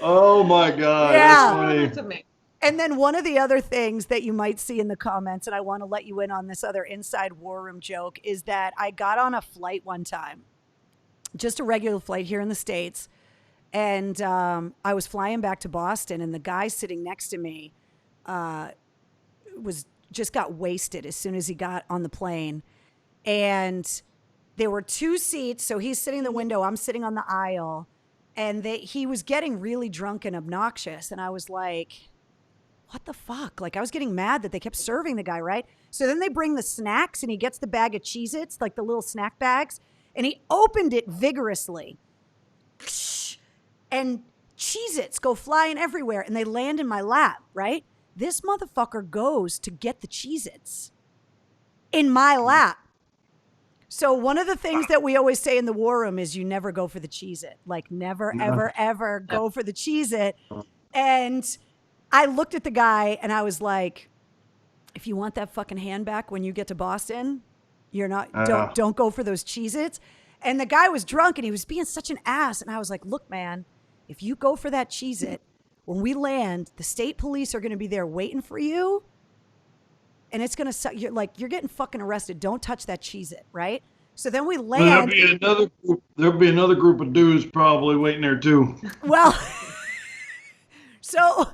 Oh my God, Yeah. that's Oh, funny. that's amazing. And then one of the other things that you might see in the comments, and I want to let you in on this other inside war room joke, is that I got on a flight one time, just a regular flight here in the States. And I was flying back to Boston, and the guy sitting next to me just got wasted as soon as he got on the plane. And there were two seats. So he's sitting in the window. I'm sitting on the aisle. And he was getting really drunk and obnoxious. And I was like, what the fuck? Like, I was getting mad that they kept serving the guy, right? So then they bring the snacks, and he gets the bag of Cheez-Its, like the little snack bags. And he opened it vigorously. And Cheez-Its go flying everywhere, and they land in my lap, right? This motherfucker goes to get the Cheez-Its in my lap. So one of the things that we always say in the war room is you never go for the Cheez-It. Like, never, ever, ever go for the Cheez-It. And I looked at the guy, and I was like, if you want that fucking hand back when you get to Boston, don't go for those Cheez-Its. And the guy was drunk, and he was being such an ass. And I was like, look, man, if you go for that Cheez-It, when we land, the state police are going to be there waiting for you. And it's going to, you're getting fucking arrested. Don't touch that Cheez-It, right? So then we land. There'll be another group of dudes probably waiting there too. Well, so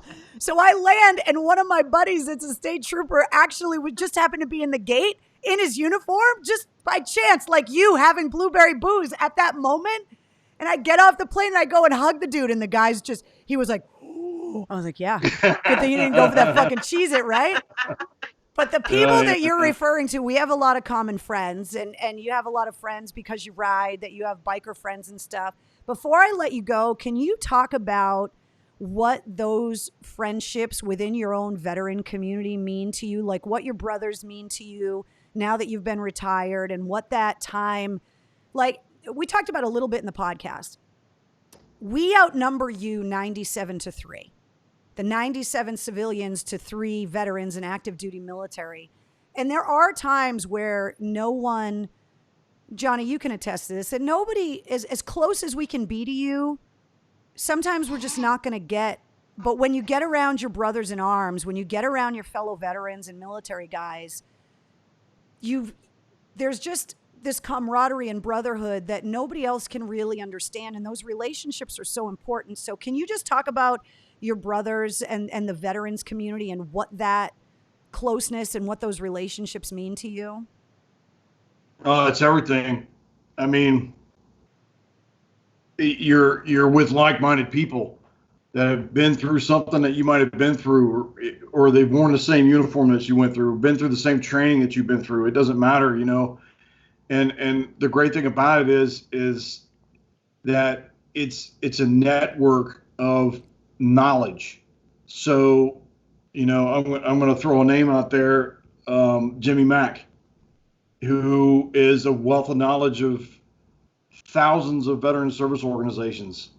I land, and one of my buddies that's a state trooper actually would just happen to be in the gate in his uniform, just by chance, like you having blueberry booze at that moment. And I get off the plane, and I go and hug the dude, and the guy's he was like, oh. I was like, yeah, good thing you didn't go for that fucking Cheez-It, right? But the people that you're referring to, we have a lot of common friends, and you have a lot of friends because you ride, that you have biker friends and stuff. Before I let you go, can you talk about what those friendships within your own veteran community mean to you? Like what your brothers mean to you now that you've been retired, and what that time, like we talked about a little bit in the podcast. We outnumber you 97-3. The 97 civilians to 3 veterans and active duty military. And there are times where no one, Johnny, you can attest to this, and nobody is as close as we can be to you. Sometimes we're just not going to get, but when you get around your brothers in arms, when you get around your fellow veterans and military guys, there's just this camaraderie and brotherhood that nobody else can really understand. And those relationships are so important. So can you just talk about your brothers and the veterans community and what that closeness and what those relationships mean to you? It's everything. I mean, you're with like-minded people that have been through something that you might have been through, or they've worn the same uniform that you went through, been through the same training that you've been through. It doesn't matter, you know. And the great thing about it is that it's a network of knowledge. So, you know, I'm going to throw a name out there, Jimmy Mack, who is a wealth of knowledge of thousands of veteran service organizations.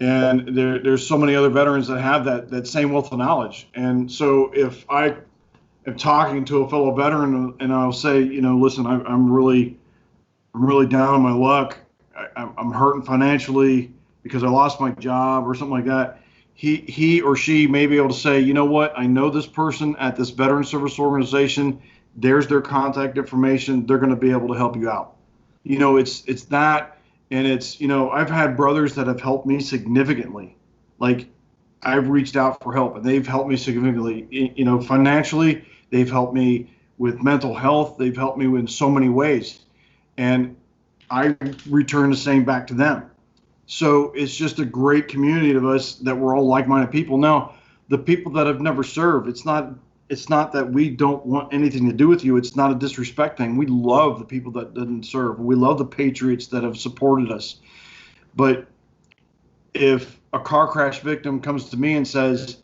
And there's so many other veterans that have that same wealth of knowledge. And so if I am talking to a fellow veteran and I'll say, you know, listen, I'm really down on my luck. I'm hurting financially because I lost my job or something like that. He or she may be able to say, you know what, I know this person at this veteran service organization. There's their contact information. They're going to be able to help you out. You know, it's that, and it's, you know, I've had brothers that have helped me significantly. Like, I've reached out for help, and they've helped me significantly. You know, financially, they've helped me with mental health. They've helped me in so many ways, and I return the same back to them. So it's just a great community of us that we're all like-minded people. Now, the people that have never served, it's not it's not that we don't want anything to do with you. It's not a disrespect thing. We love the people that didn't serve. We love the patriots that have supported us. But if a car crash victim comes to me and says,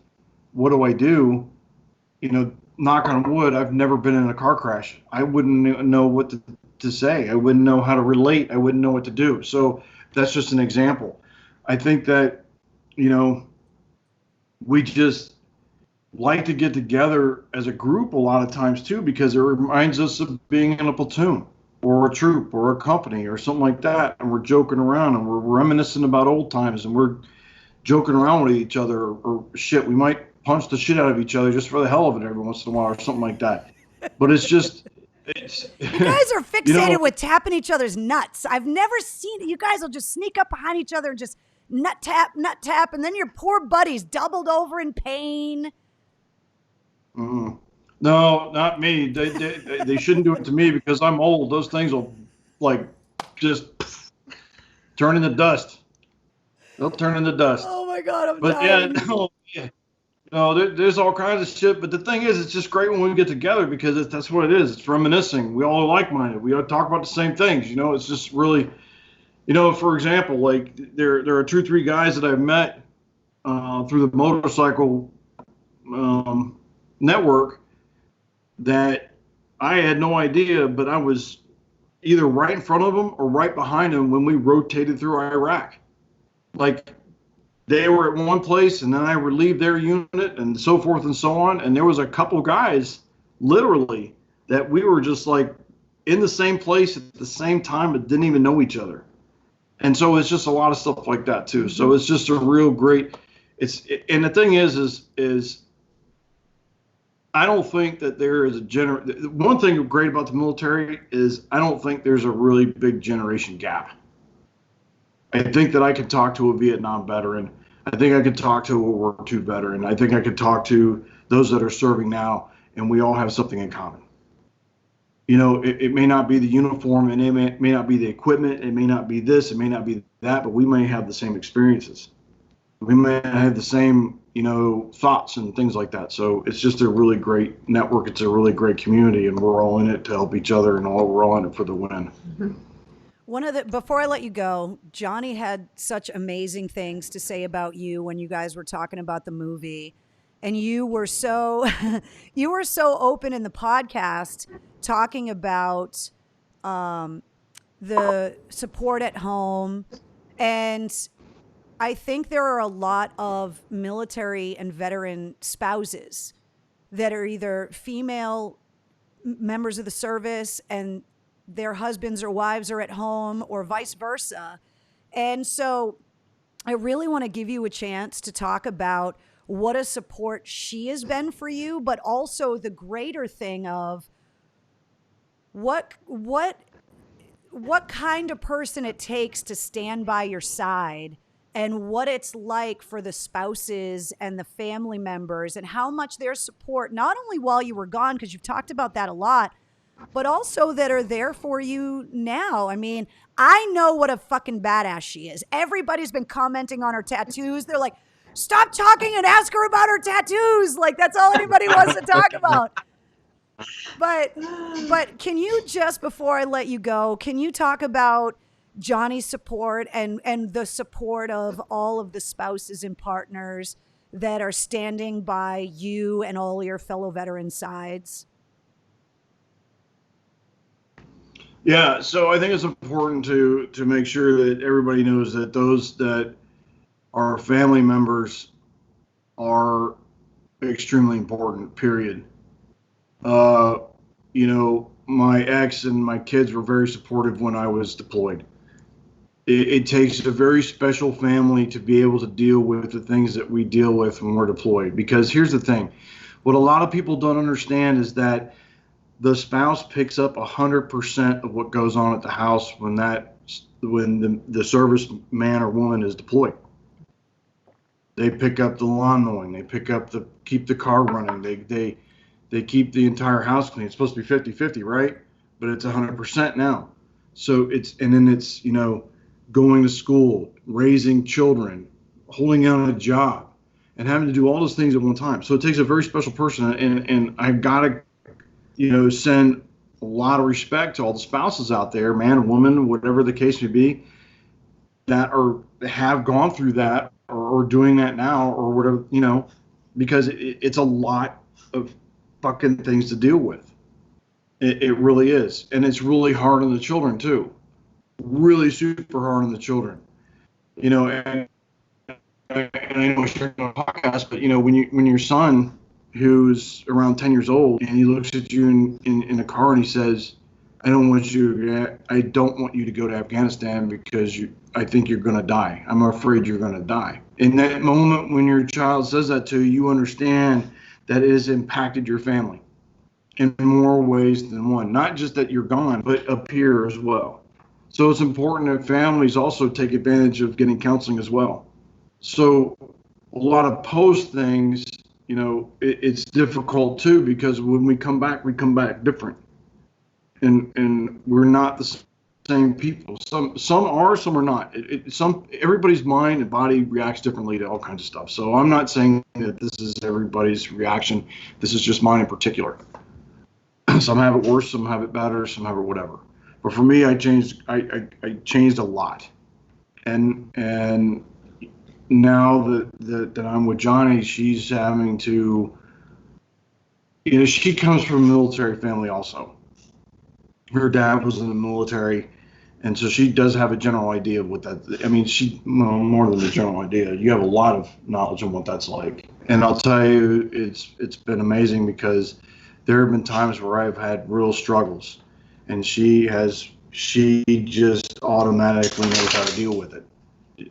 what do I do? Knock on wood, I've never been in a car crash. I wouldn't know what to say. I wouldn't know how to relate. I wouldn't know what to do. So that's just an example. I think that, we just like to get together as a group a lot of times too, because it reminds us of being in a platoon or a troop or a company or something like that. And we're joking around and we're reminiscing about old times and we're joking around with each other or shit. We might punch the shit out of each other just for the hell of it every once in a while or something like that. But it's you guys are fixated with tapping each other's nuts. I've never seen it. You guys will just sneak up behind each other and just nut tap, and then your poor buddy's doubled over in pain. No, not me. They shouldn't do it to me because I'm old. Those things will just turn into dust. They'll turn into dust. Oh my God, I'm dying. There's all kinds of shit. But the thing is, it's just great when we get together because that's what it is. It's reminiscing. We all are like-minded. We all talk about the same things. It's just really, for example, there are 2-3 guys that I've met through the motorcycle network that I had no idea, but I was either right in front of them or right behind them when we rotated through Iraq. They were at one place and then I relieved their unit and so forth and so on. And there was a couple guys literally that we were just in the same place at the same time, but didn't even know each other. And so it's just a lot of stuff like that too. So it's just a real great, and the thing is I don't think that there is one thing great about the military is I don't think there's a really big generation gap. I think that I could talk to a Vietnam veteran. I think I could talk to a World War II veteran. I think I could talk to those that are serving now, and we all have something in common. It may not be the uniform, and it may not be the equipment, it may not be this, it may not be that, but we may have the same experiences. We may have the same, thoughts and things like that. So it's just a really great network. It's a really great community, and we're all in it to help each other, and we're all in it for the win. Mm-hmm. Before I let you go, Johnny had such amazing things to say about you when you guys were talking about the movie, and you were so open in the podcast talking about the support at home. And I think there are a lot of military and veteran spouses that are either female members of the service and their husbands or wives are at home, or vice versa. And so I really want to give you a chance to talk about what a support she has been for you, but also the greater thing of what kind of person it takes to stand by your side, and what it's like for the spouses and the family members, and how much their support, not only while you were gone, because you've talked about that a lot, but also that are there for you now. I mean, I know what a fucking badass she is. Everybody's been commenting on her tattoos. They're like, stop talking and ask her about her tattoos. That's all anybody wants to talk about. But can you just, before I let you go, can you talk about Johnny's support and the support of all of the spouses and partners that are standing by you and all your fellow veteran sides? Yeah, so I think it's important to make sure that everybody knows that those that are family members are extremely important, period. My ex and my kids were very supportive when I was deployed. It takes a very special family to be able to deal with the things that we deal with when we're deployed. Because here's the thing, what a lot of people don't understand is that the spouse picks up 100% of what goes on at the house when the service man or woman is deployed. They pick up the lawn mowing, they pick up keep the car running, they keep the entire house clean. It's supposed to be 50-50, right? But it's 100% now. So it's going to school, raising children, holding down a job. and having to do all those things at one time. So it takes a very special person, and I gotta, send a lot of respect to all the spouses out there, man, woman, whatever the case may be, that have gone through that or doing that now or whatever, because it's a lot of fucking things to deal with. It really is, and it's really hard on the children too. Really super hard on the children. And I know I shared on a podcast, but when your son, who's around 10 years old, and he looks at you in a car and he says, I don't want you to go to Afghanistan because I think you're going to die. I'm afraid you're going to die. In that moment when your child says that to you, you understand that it has impacted your family in more ways than one. Not just that you're gone, but up here as well. So it's important that families also take advantage of getting counseling as well. So a lot of post things, it's difficult too, because when we come back different. And we're not the same people. Some are, some are not. Everybody's mind and body reacts differently to all kinds of stuff. So I'm not saying that this is everybody's reaction. This is just mine in particular. Some have it worse, some have it better, some have it whatever. But for me, I changed a lot. And now that I'm with Johnny, she's having to, she comes from a military family also. Her dad was in the military, and so she does have a general idea of what that, more than a general idea. You have a lot of knowledge on what that's like. And I'll tell you, it's been amazing, because there have been times where I've had real struggles, and she just automatically knows how to deal with it.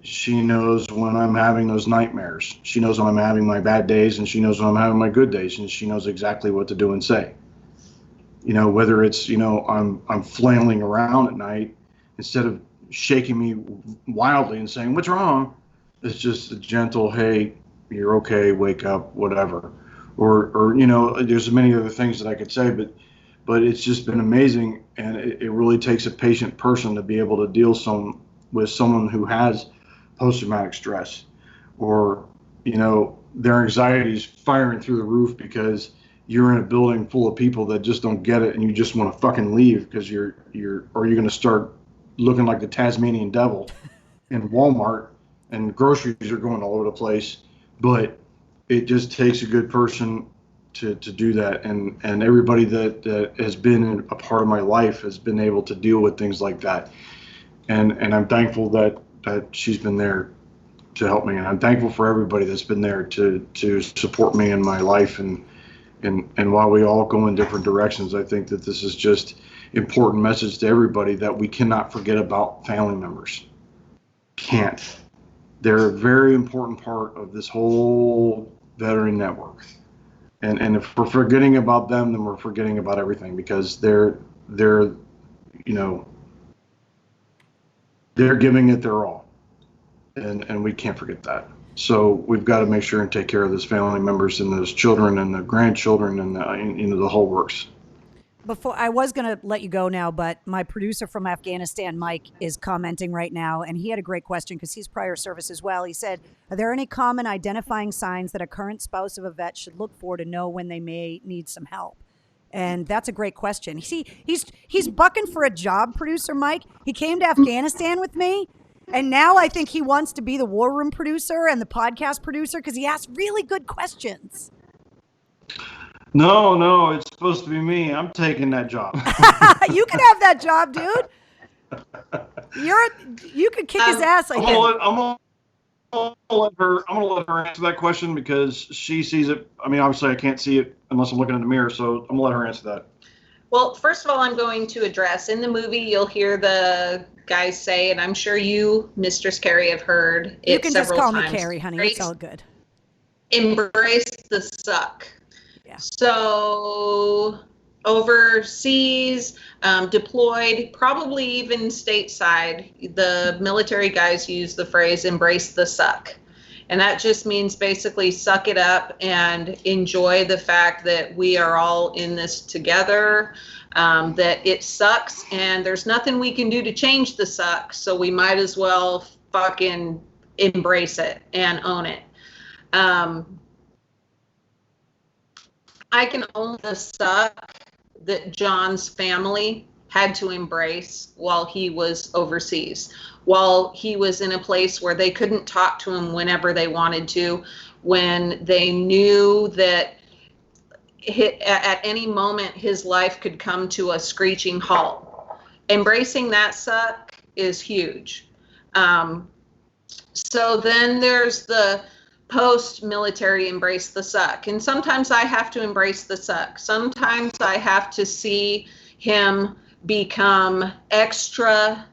She knows when I'm having those nightmares. She knows when I'm having my bad days, and she knows when I'm having my good days, and she knows exactly what to do and say. Whether it's, I'm flailing around at night, instead of shaking me wildly and saying, what's wrong? It's just a gentle, hey, you're okay, wake up, whatever. Or there's many other things that I could say, but it's just been amazing. And it really takes a patient person to be able to deal with someone who has post-traumatic stress, or, their anxiety is firing through the roof because you're in a building full of people that just don't get it, and you just want to fucking leave because you're going to start looking like the Tasmanian devil in Walmart, and groceries are going all over the place. But it just takes a good person to do that, and everybody that has been a part of my life has been able to deal with things like that, and I'm thankful that she's been there to help me, and I'm thankful for everybody that's been there to support me in my life. And while we all go in different directions, I think that this is just important message to everybody, that we cannot forget about family members. Can't. They're a very important part of this whole veteran network. And if we're forgetting about them, then we're forgetting about everything, because they're giving it their all. And we can't forget that. So we've got to make sure and take care of those family members and those children and the grandchildren and the whole works. Before, I was going to let you go now, but my producer from Afghanistan, Mike, is commenting right now, and he had a great question because he's prior service as well. He said, are there any common identifying signs that a current spouse of a vet should look for to know when they may need some help? And that's a great question. See, he's bucking for a job, producer Mike. He came to Afghanistan with me. And now I think he wants to be the War Room producer and the podcast producer because he asks really good questions. No, it's supposed to be me. I'm taking that job. You can have that job, dude. You could kick his ass. I'm gonna let her answer that question, because she sees it. Obviously I can't see it unless I'm looking in the mirror, so I'm gonna let her answer that. Well, first of all, I'm going to address, in the movie, you'll hear the guys say, and I'm sure you, Mistress Carrie, have heard it several times. You can just call me Carrie, honey. It's all good. Embrace the suck. Yeah. So overseas, deployed, probably even stateside, the military guys use the phrase embrace the suck. And that just means basically suck it up and enjoy the fact that we are all in this together, that it sucks and there's nothing we can do to change the suck. So we might as well fucking embrace it and own it. I can only suck that John's family had to embrace while he was overseas, while he was in a place where they couldn't talk to him whenever they wanted to, when they knew that at any moment his life could come to a screeching halt. Embracing that suck is huge. So then there's the post-military embrace the suck. And sometimes I have to embrace the suck. Sometimes I have to see him become extra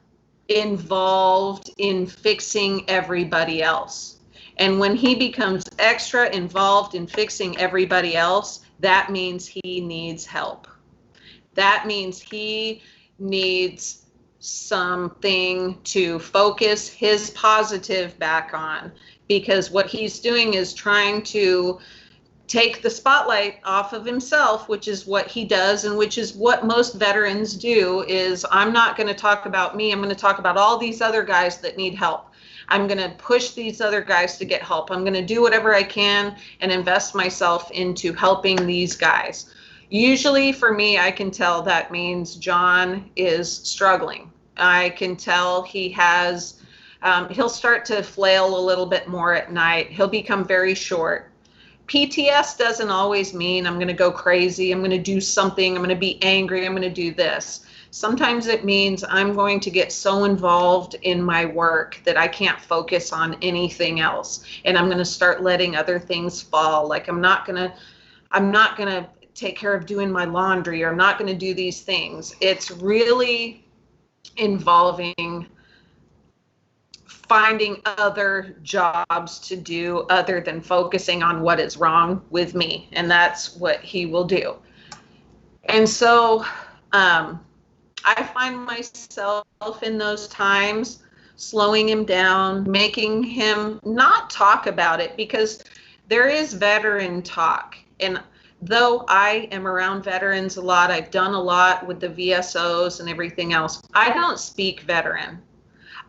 involved in fixing everybody else. And when he becomes extra involved in fixing everybody else, that means he needs help. That means he needs something to focus his positive back on, because what he's doing is trying to take the spotlight off of himself, which is what he does, and which is what most veterans do. Is, I'm not going to talk about me, I'm going to talk about all these other guys that need help. I'm going to push these other guys to get help. I'm going to do whatever I can and invest myself into helping these guys. Usually for me, I can tell that means John is struggling. I can tell he has, he'll start to flail a little bit more at night. He'll become very short. PTS doesn't always mean I'm going to go crazy, I'm going to do something, I'm going to be angry, I'm going to do this. Sometimes it means I'm going to get so involved in my work that I can't focus on anything else. And I'm going to start letting other things fall. Like I'm not going to take care of doing my laundry, or I'm not going to do these things. It's really involving finding other jobs to do other than focusing on what is wrong with me. And that's what he will do. And so I find myself in those times slowing him down, making him not talk about it, because there is veteran talk. And though I am around veterans a lot, I've done a lot with the VSOs and everything else, I don't speak veteran.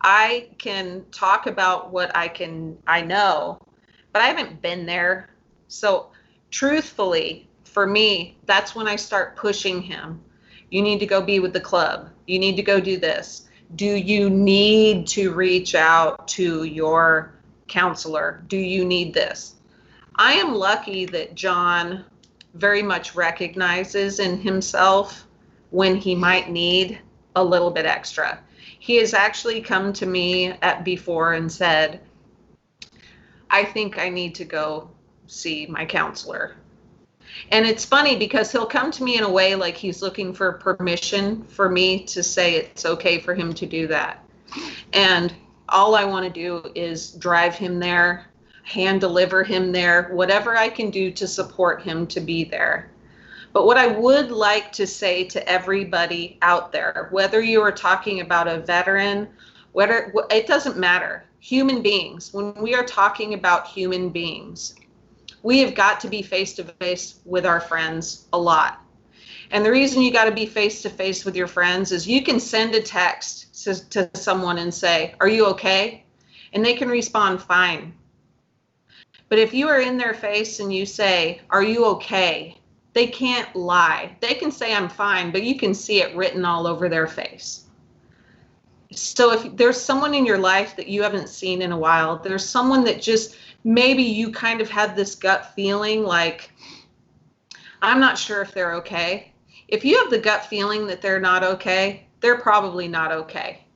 I can talk about what I know, but I haven't been there. So truthfully, for me, that's when I start pushing him. You need to go be with the club. You need to go do this. Do you need to reach out to your counselor? Do you need this? I am lucky that John very much recognizes in himself when he might need a little bit extra. He has actually come to me before and said, I think I need to go see my counselor. And it's funny because he'll come to me in a way like he's looking for permission for me to say it's okay for him to do that. And all I want to do is drive him there, hand deliver him there, whatever I can do to support him to be there. But what I would like to say to everybody out there, whether you are talking about a veteran, whether it doesn't matter, human beings, when we are talking about human beings, we have got to be face-to-face with our friends a lot. And the reason you got to be face-to-face with your friends is you can send a text to someone and say, are you okay? And they can respond fine. But if you are in their face and you say, are you okay? They can't lie. They can say I'm fine, but you can see it written all over their face. So if there's someone in your life that you haven't seen in a while, there's someone that just, maybe you kind of had this gut feeling like, I'm not sure if they're okay. If you have the gut feeling that they're not okay, they're probably not okay.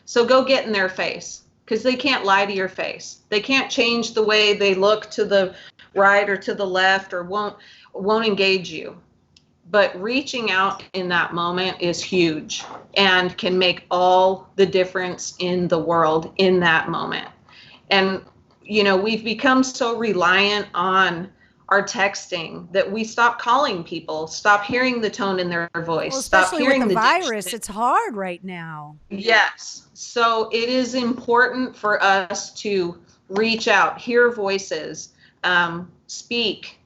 So go get in their face, because they can't lie to your face. They can't change the way they look to the right or to the left, or won't engage you. But reaching out in that moment is huge and can make all the difference in the world in that moment. And you know, we've become so reliant on our texting that we stop calling people, stop hearing the tone in their voice, well, stop especially hearing with the virus, diction. it's hard right now. Yes. So it is important for us to reach out, hear voices, speak,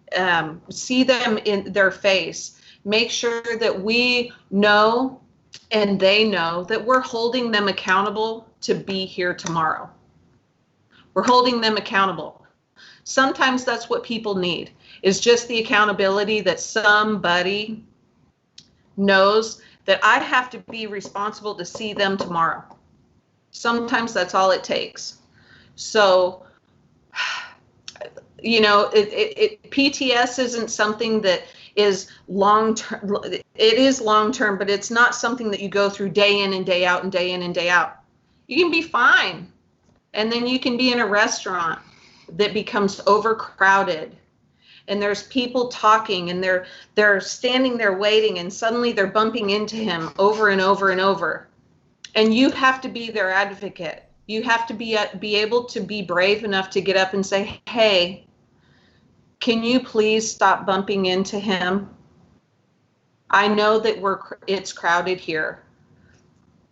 see them in their face, make sure that we know and they know that we're holding them accountable to be here tomorrow. We're holding them accountable. Sometimes that's what people need, is just the accountability that somebody knows that I have to be responsible to see them tomorrow. Sometimes that's all it takes. So, PTS isn't something that is long-term. It is long-term, but it's not something that you go through day in and day out and day in and day out. You can be fine. And then you can be in a restaurant that becomes overcrowded, and there's people talking, and they're standing there waiting, and suddenly they're bumping into him over and over and over. And you have to be their advocate. You have to be able to be brave enough to get up and say, hey, can you please stop bumping into him? I know that it's crowded here,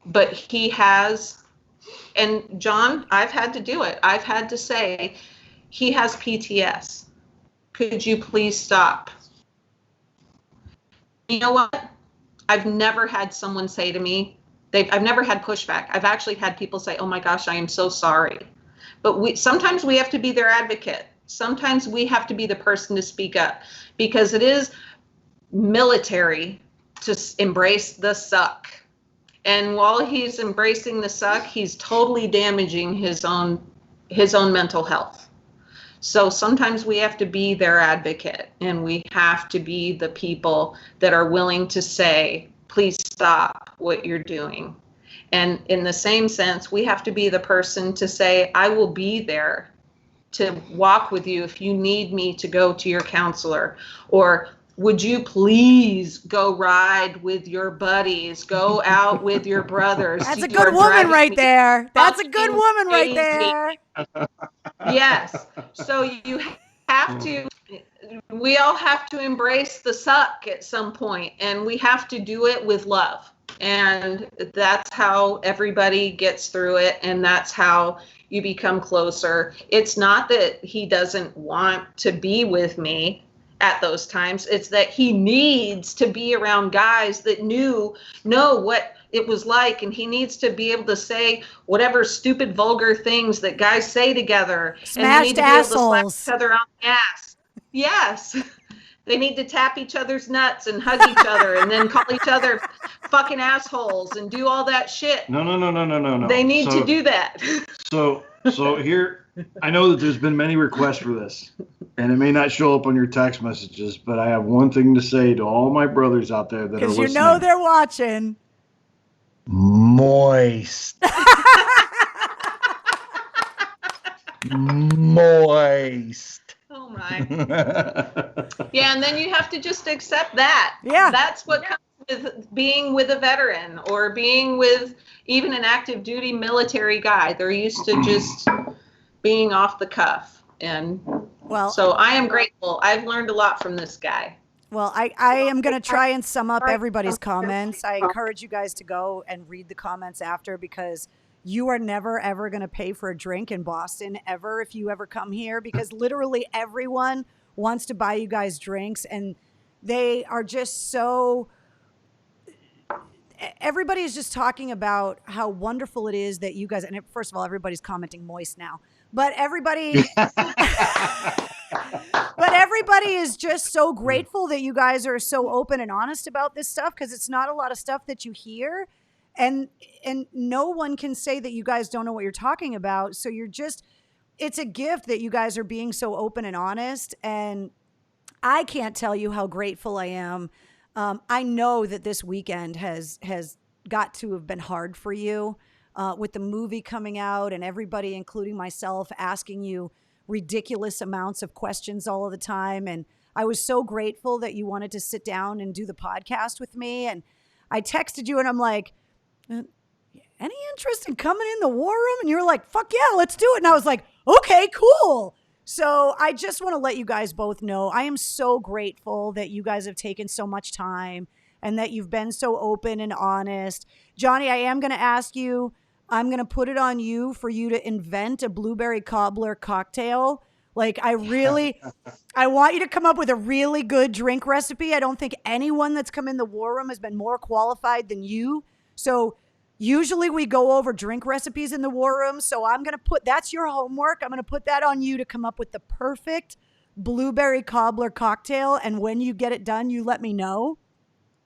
but he has, and John, I've had to do it. I've had to say, he has PTS. Could you please stop? You know what? I've never had someone say to me, I've never had pushback. I've actually had people say, oh my gosh, I am so sorry. But sometimes we have to be their advocate. Sometimes we have to be the person to speak up, because it is military to embrace the suck. And while he's embracing the suck, he's totally damaging his own mental health. So sometimes we have to be their advocate, and we have to be the people that are willing to say, please stop what you're doing. And in the same sense, we have to be the person to say, I will be there to walk with you if you need me to go to your counselor, or would you please go ride with your buddies, go out with your brothers. That's a good woman right there. That's a good woman right there. Yes. So you have to, we all have to embrace the suck at some point, and we have to do it with love. And that's how everybody gets through it, and that's how you become closer. It's not that he doesn't want to be with me at those times. It's that he needs to be around guys that know what it was like, and he needs to be able to say whatever stupid vulgar things that guys say together. Smashed and they need assholes. To be able to slap each other on the ass. Yes. They need to tap each other's nuts and hug each other and then call each other fucking assholes and do all that shit. No. They need to do that. So here, I know that there's been many requests for this, and it may not show up on your text messages, but I have one thing to say to all my brothers out there that are listening. Because you know they're watching. Moist. Moist. Oh my. Yeah, and then you have to just accept that. Yeah. That's what comes with being with a veteran or being with even an active duty military guy. They're used to just being off the cuff. And so I am grateful. I've learned a lot from this guy. Well, I am going to try and sum up everybody's comments. I encourage you guys to go and read the comments after, because you are never, ever going to pay for a drink in Boston, ever, if you ever come here, because literally everyone wants to buy you guys drinks, and they are just so... Everybody is just talking about how wonderful it is that you guys... And first of all, everybody's commenting moist now. But everybody... But everybody is just so grateful that you guys are so open and honest about this stuff, because it's not a lot of stuff that you hear. And no one can say that you guys don't know what you're talking about. So it's a gift that you guys are being so open and honest. And I can't tell you how grateful I am. I know that this weekend has got to have been hard for you with the movie coming out and everybody, including myself, asking you ridiculous amounts of questions all of the time. And I was so grateful that you wanted to sit down and do the podcast with me. And I texted you and I'm like, any interest in coming in the war room? And you were like, fuck yeah, let's do it. And I was like, okay, cool. So I just want to let you guys both know I am so grateful that you guys have taken so much time and that you've been so open and honest. Johnny, I am going to ask you, I'm going to put it on you for you to invent a blueberry cobbler cocktail. Like, I want you to come up with a really good drink recipe. I don't think anyone that's come in the war room has been more qualified than you. So Usually we go over drink recipes in the war room. So I'm going to that's your homework. I'm going to put that on you to come up with the perfect blueberry cobbler cocktail. And when you get it done, you let me know.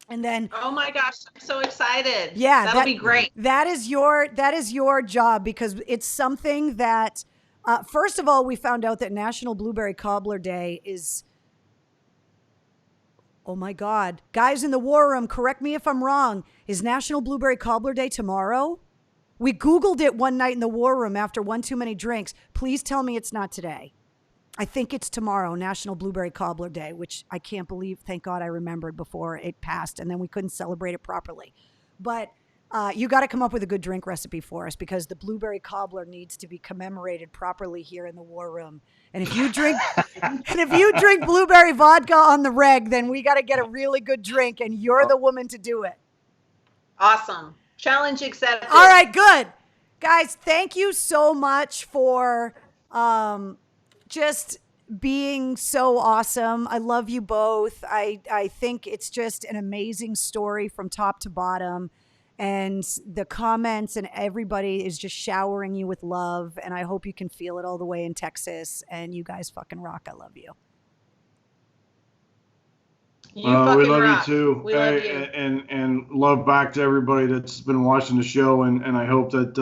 And then, oh my gosh, I'm so excited. Yeah, that'll be great. That is your job, because it's something that, first of all, we found out that National Blueberry Cobbler Day is, oh my God. Guys in the war room, correct me if I'm wrong. Is National Blueberry Cobbler Day tomorrow? We Googled it one night in the war room after one too many drinks. Please tell me it's not today. I think it's tomorrow, National Blueberry Cobbler Day, which I can't believe. Thank God I remembered before it passed, and then we couldn't celebrate it properly. But you got to come up with a good drink recipe for us, because the blueberry cobbler needs to be commemorated properly here in the war room. And if you drink, blueberry vodka on the reg, then we got to get a really good drink, and you're the woman to do it. Awesome. Challenge accepted. All right, good. Guys, thank you so much for just being so awesome. I love you both. I think it's just an amazing story from top to bottom. And the comments and everybody is just showering you with love. And I hope you can feel it all the way in Texas. And you guys fucking rock. I love you. You fucking we love rock. you too. We love you. And love back to everybody that's been watching the show. And I hope that,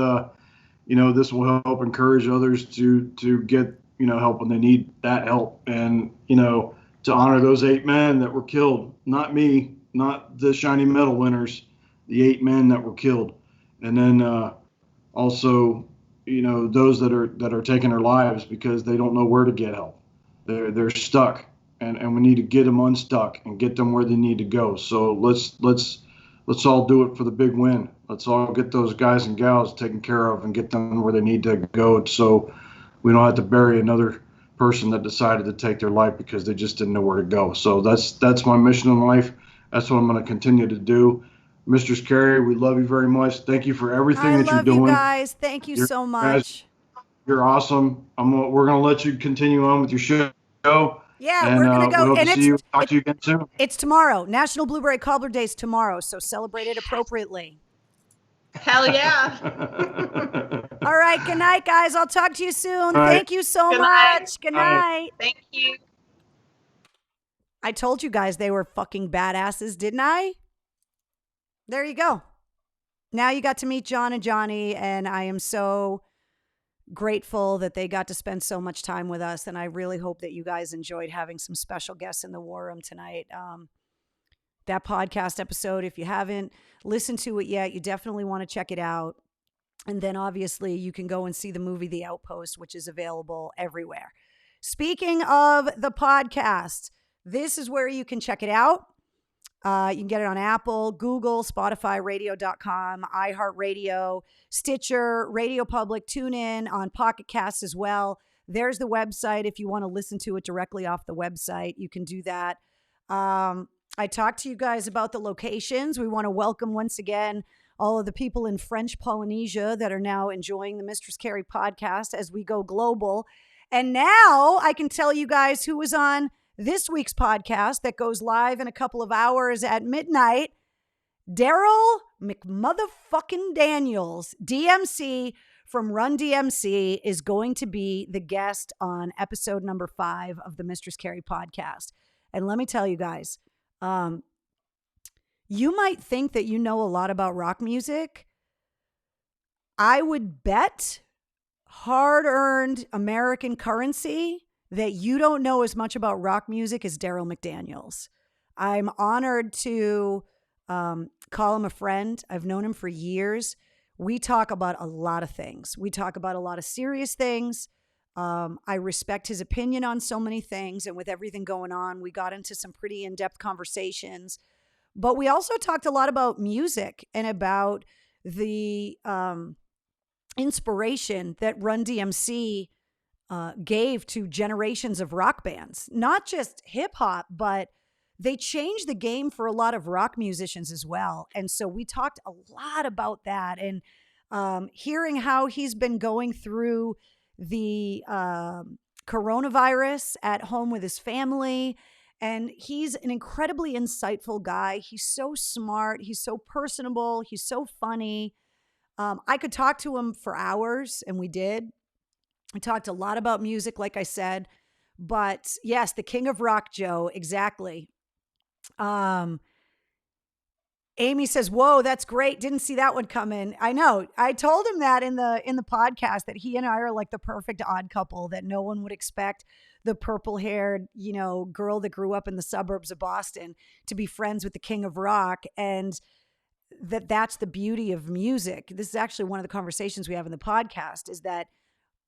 this will help encourage others to get, help when they need that help. And, to honor those 8 men that were killed, not me, not the shiny medal winners, the 8 men that were killed. And then also, those that are taking their lives because they don't know where to get help. They're stuck, and we need to get them unstuck and get them where they need to go. So let's all do it for the big win. Let's all get those guys and gals taken care of and get them where they need to go, so we don't have to bury another person that decided to take their life because they just didn't know where to go. So that's my mission in life. That's what I'm going to continue to do. Mistress Carrie, we love you very much. Thank you for everything that you're doing. I love you guys. Thank you so much. You're awesome. We're going to let you continue on with your show. Yeah, and, we're going to go. We hope to see you. Talk to you again soon. It's tomorrow. National Blueberry Cobbler Day is tomorrow, so celebrate it appropriately. Hell yeah. All right. Good night, guys. I'll talk to you soon. Right. Thank you so much. Good night. Thank you. I told you guys they were fucking badasses, didn't I? There you go. Now you got to meet John and Johnny, and I am so grateful that they got to spend so much time with us. And I really hope that you guys enjoyed having some special guests in the war room tonight. That podcast episode, if you haven't listened to it yet, you definitely want to check it out. And then obviously you can go and see the movie The Outpost, which is available everywhere. Speaking of the podcast, this is where you can check it out. You can get it on Apple, Google, Spotify, radio.com, iHeartRadio, Stitcher, Radio Public, TuneIn, on Pocket Casts as well. There's the website. If you want to listen to it directly off the website, you can do that. I talked to you guys about the locations. We want to welcome once again all of the people in French Polynesia that are now enjoying the Mistress Carrie podcast as we go global. And now I can tell you guys who was on this week's podcast that goes live in a couple of hours at midnight. Darryl Mcdaniels, DMC from Run DMC, is going to be the guest on episode number 5 of the Mistress Carrie podcast. And let me tell you guys, you might think that you know a lot about rock music. I would bet hard-earned American currency that you don't know as much about rock music as Darryl Mcdaniels. I'm honored to call him a friend. I've known him for years. We talk about a lot of things. We talk about a lot of serious things. I respect his opinion on so many things. And with everything going on, we got into some pretty in-depth conversations. But we also talked a lot about music and about the inspiration that Run DMC gave to generations of rock bands, not just hip hop, but they changed the game for a lot of rock musicians as well. And so we talked a lot about that, and hearing how he's been going through the coronavirus at home with his family. And he's an incredibly insightful guy. He's so smart. He's so personable. He's so funny. I could talk to him for hours, and we did. We talked a lot about music, like I said. But yes, the king of rock, Joe, exactly. Amy says, "Whoa, that's great. Didn't see that one coming." I know. I told him that in the podcast that he and I are like the perfect odd couple, that no one would expect the purple-haired, girl that grew up in the suburbs of Boston to be friends with the king of rock, and that's the beauty of music. This is actually one of the conversations we have in the podcast, is that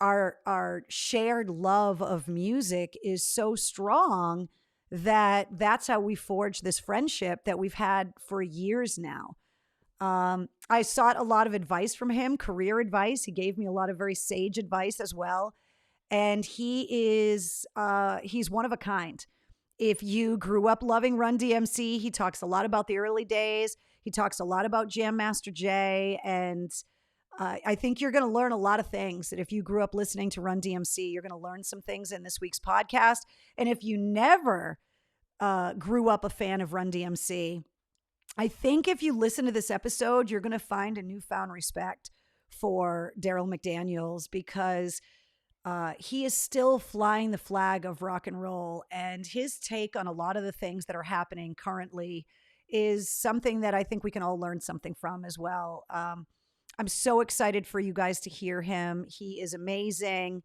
our shared love of music is so strong that's how we forged this friendship that we've had for years now. I sought a lot of advice from him, career advice. He gave me a lot of very sage advice as well. And he's one of a kind. If you grew up loving Run DMC, he talks a lot about the early days. He talks a lot about Jam Master Jay. And I think you're going to learn a lot of things, that if you grew up listening to Run DMC, you're going to learn some things in this week's podcast. And if you never grew up a fan of Run DMC, I think if you listen to this episode, you're going to find a newfound respect for Darryl Mcdaniels, because he is still flying the flag of rock and roll. And his take on a lot of the things that are happening currently is something that I think we can all learn something from as well. I'm so excited for you guys to hear him. He is amazing.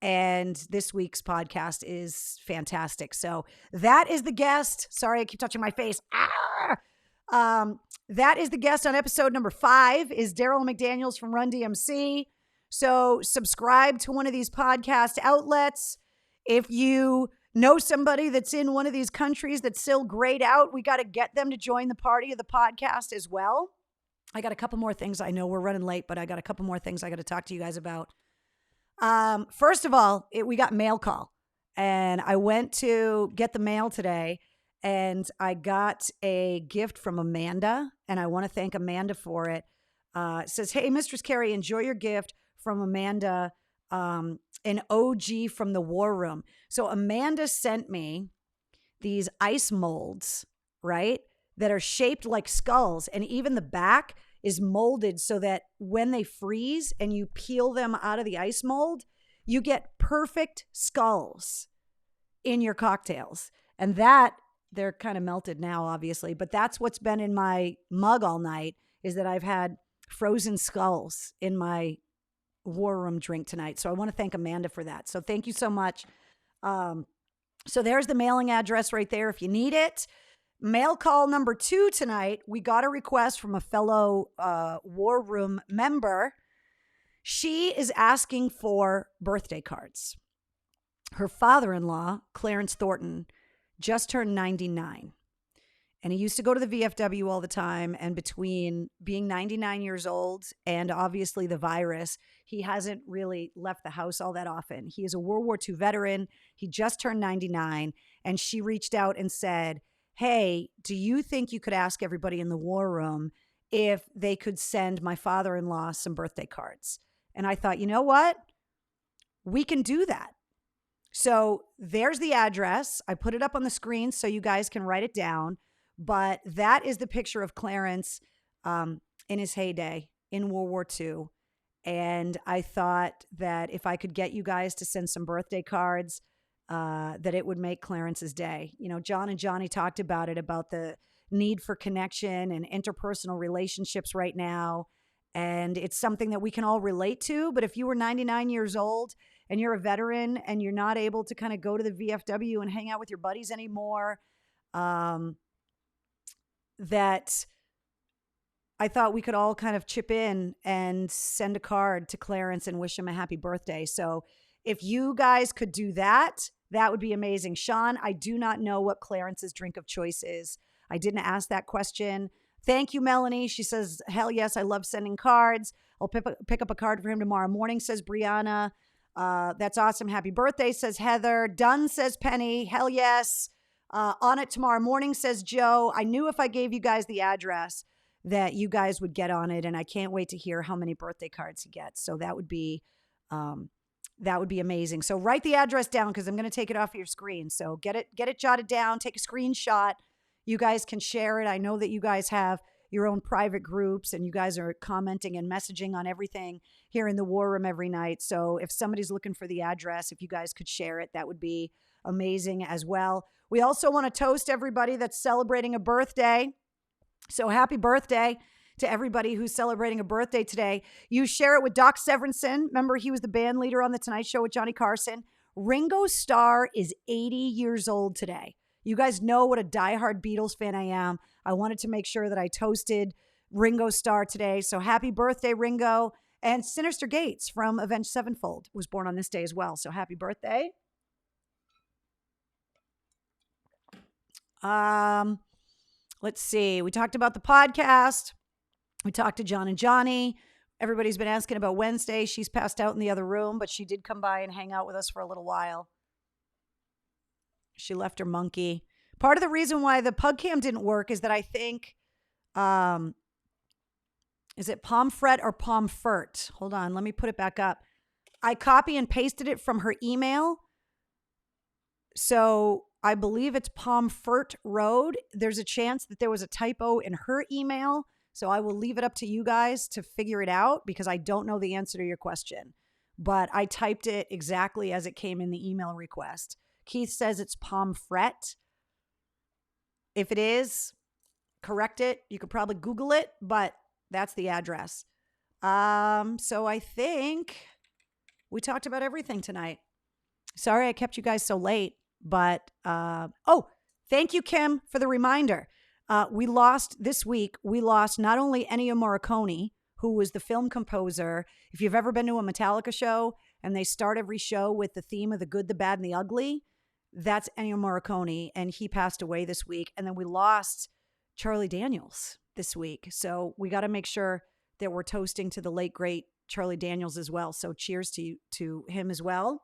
And this week's podcast is fantastic. So that is the guest. Sorry, I keep touching my face. That is the guest on episode number 5, is Darryl Mcdaniels from Run DMC. So subscribe to one of these podcast outlets. If you know somebody that's in one of these countries that's still grayed out, we got to get them to join the party of the podcast as well. I got a couple more things. I know we're running late, but I got a couple more things I got to talk to you guys about. First of all, we got mail call, and I went to get the mail today, and I got a gift from Amanda, and I want to thank Amanda for it. It says, "Hey, Mistress Carrie, enjoy your gift from Amanda, an OG from the War Room." So Amanda sent me these ice molds, right, that are shaped like skulls, and even the back is molded so that when they freeze and you peel them out of the ice mold, you get perfect skulls in your cocktails. And that, they're kind of melted now, obviously, but that's what's been in my mug all night, is that I've had frozen skulls in my War Room drink tonight. So I want to thank Amanda for that. So thank you so much. So there's the mailing address right there if you need it. Mail call number 2 tonight. We got a request from a fellow War Room member. She is asking for birthday cards. Her father-in-law, Clarence Thornton, just turned 99. And he used to go to the VFW all the time. And between being 99 years old and obviously the virus, he hasn't really left the house all that often. He is a World War II veteran. He just turned 99. And she reached out and said, "Hey, do you think you could ask everybody in the War Room if they could send my father-in-law some birthday cards?" And I thought, you know what? We can do that. So there's the address. I put it up on the screen so you guys can write it down. But that is the picture of Clarence in his heyday in World War II. And I thought that if I could get you guys to send some birthday cards, that it would make Clarence's day. You know, John and Johnny talked about it, about the need for connection and interpersonal relationships right now. And it's something that we can all relate to. But if you were 99 years old and you're a veteran and you're not able to kind of go to the VFW and hang out with your buddies anymore, that I thought we could all kind of chip in and send a card to Clarence and wish him a happy birthday. So if you guys could do that, that would be amazing. Sean, I do not know what Clarence's drink of choice is. I didn't ask that question. Thank you, Melanie. She says, hell yes, I love sending cards. I'll pick up a card for him tomorrow morning, says Brianna. That's awesome. Happy birthday, says Heather. Done, says Penny. Hell yes. On it tomorrow morning, says Joe. I knew if I gave you guys the address that you guys would get on it, and I can't wait to hear how many birthday cards he gets. So that would be amazing. So write the address down because I'm going to take it off your screen. So get it jotted down. Take a screenshot. You guys can share it. I know that you guys have your own private groups, and you guys are commenting and messaging on everything here in the War Room every night. So if somebody's looking for the address, if you guys could share it, that would be amazing as well. We also want to toast everybody that's celebrating a birthday. So happy birthday to everybody who's celebrating a birthday today. You share it with Doc Severinsen. Remember, he was the band leader on The Tonight Show with Johnny Carson. Ringo Starr is 80 years old today. You guys know what a diehard Beatles fan I am. I wanted to make sure that I toasted Ringo Starr today. So happy birthday, Ringo. And Sinister Gates from Avenged Sevenfold was born on this day as well. So happy birthday. Let's see. We talked about the podcast. We talked to John and Johnny. Everybody's been asking about Wednesday. She's passed out in the other room, but she did come by and hang out with us for a little while. She left her monkey. Part of the reason why the PugCam didn't work is that I think, is it Pomfret or Pomfert? Hold on, let me put it back up. I copy and pasted it from her email. So I believe it's Pomfret Road. There's a chance that there was a typo in her email. So I will leave it up to you guys to figure it out because I don't know the answer to your question. But I typed it exactly as it came in the email request. Keith says it's Pomfret. If it is, correct it. You could probably Google it, but that's the address. So I think we talked about everything tonight. Sorry I kept you guys so late, but thank you, Kim, for the reminder. We lost not only Ennio Morricone, who was the film composer. If you've ever been to a Metallica show and they start every show with the theme of the good, the bad, and the ugly, that's Ennio Morricone, and he passed away this week. And then we lost Charlie Daniels this week. So we got to make sure that we're toasting to the late, great Charlie Daniels as well. So cheers to him as well.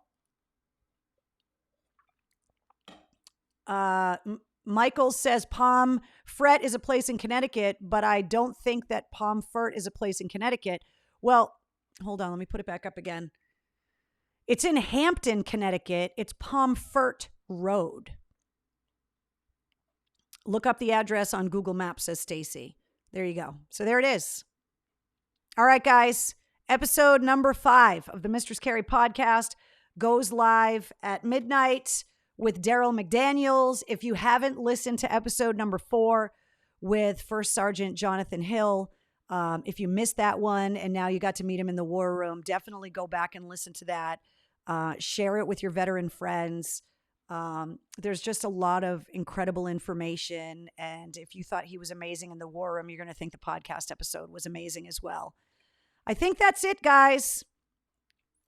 Michael says Pomfret is a place in Connecticut, but I don't think that Pomfret is a place in Connecticut. Well, hold on. Let me put it back up again. It's in Hampton, Connecticut. It's Pomfret Road. Look up the address on Google Maps, says Stacy. There you go. So there it is. All right, guys. Episode number 5 of the Mistress Carrie podcast goes live at midnight with Darryl Mcdaniels. If you haven't listened to episode number 4 with First Sergeant Jonathan Hill, if you missed that one and now you got to meet him in the war room, definitely go back and listen to that. Share it with your veteran friends. There's just a lot of incredible information. And if you thought he was amazing in the war room, you're going to think the podcast episode was amazing as well. I think that's it, guys.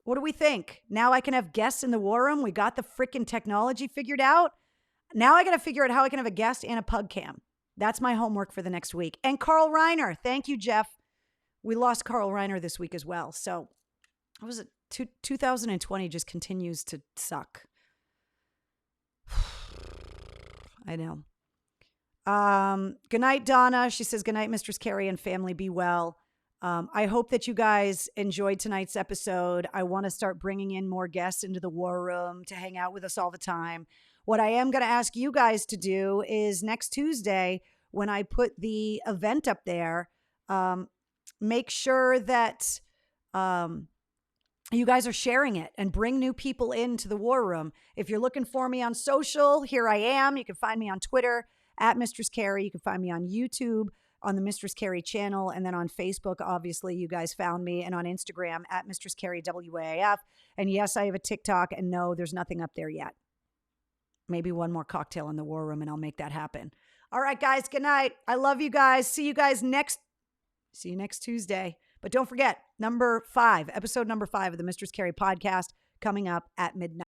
What do we think? Now I can have guests in the war room. We got the freaking technology figured out. Now I got to figure out how I can have a guest and a pug cam. That's my homework for the next week. And Carl Reiner. Thank you, Jeff. We lost Carl Reiner this week as well. So what was it? 2020 just continues to suck. I know. Good night, Donna. She says, good night, Mistress Carrie and family. Be well. I hope that you guys enjoyed tonight's episode. I want to start bringing in more guests into the war room to hang out with us all the time. What I am going to ask you guys to do is next Tuesday, when I put the event up there, make sure that you guys are sharing it and bring new people into the war room. If you're looking for me on social, here I am. You can find me on Twitter at Mistress Carrie. You can find me on YouTube on the Mistress Carrie channel. And then on Facebook, obviously, you guys found me. And on Instagram at Mistress Carrie WAAF. And yes, I have a TikTok. And no, there's nothing up there yet. Maybe one more cocktail in the war room and I'll make that happen. All right, guys. Good night. I love you guys. See you next Tuesday. But don't forget, episode number 5 of the Mistress Carrie podcast coming up at midnight.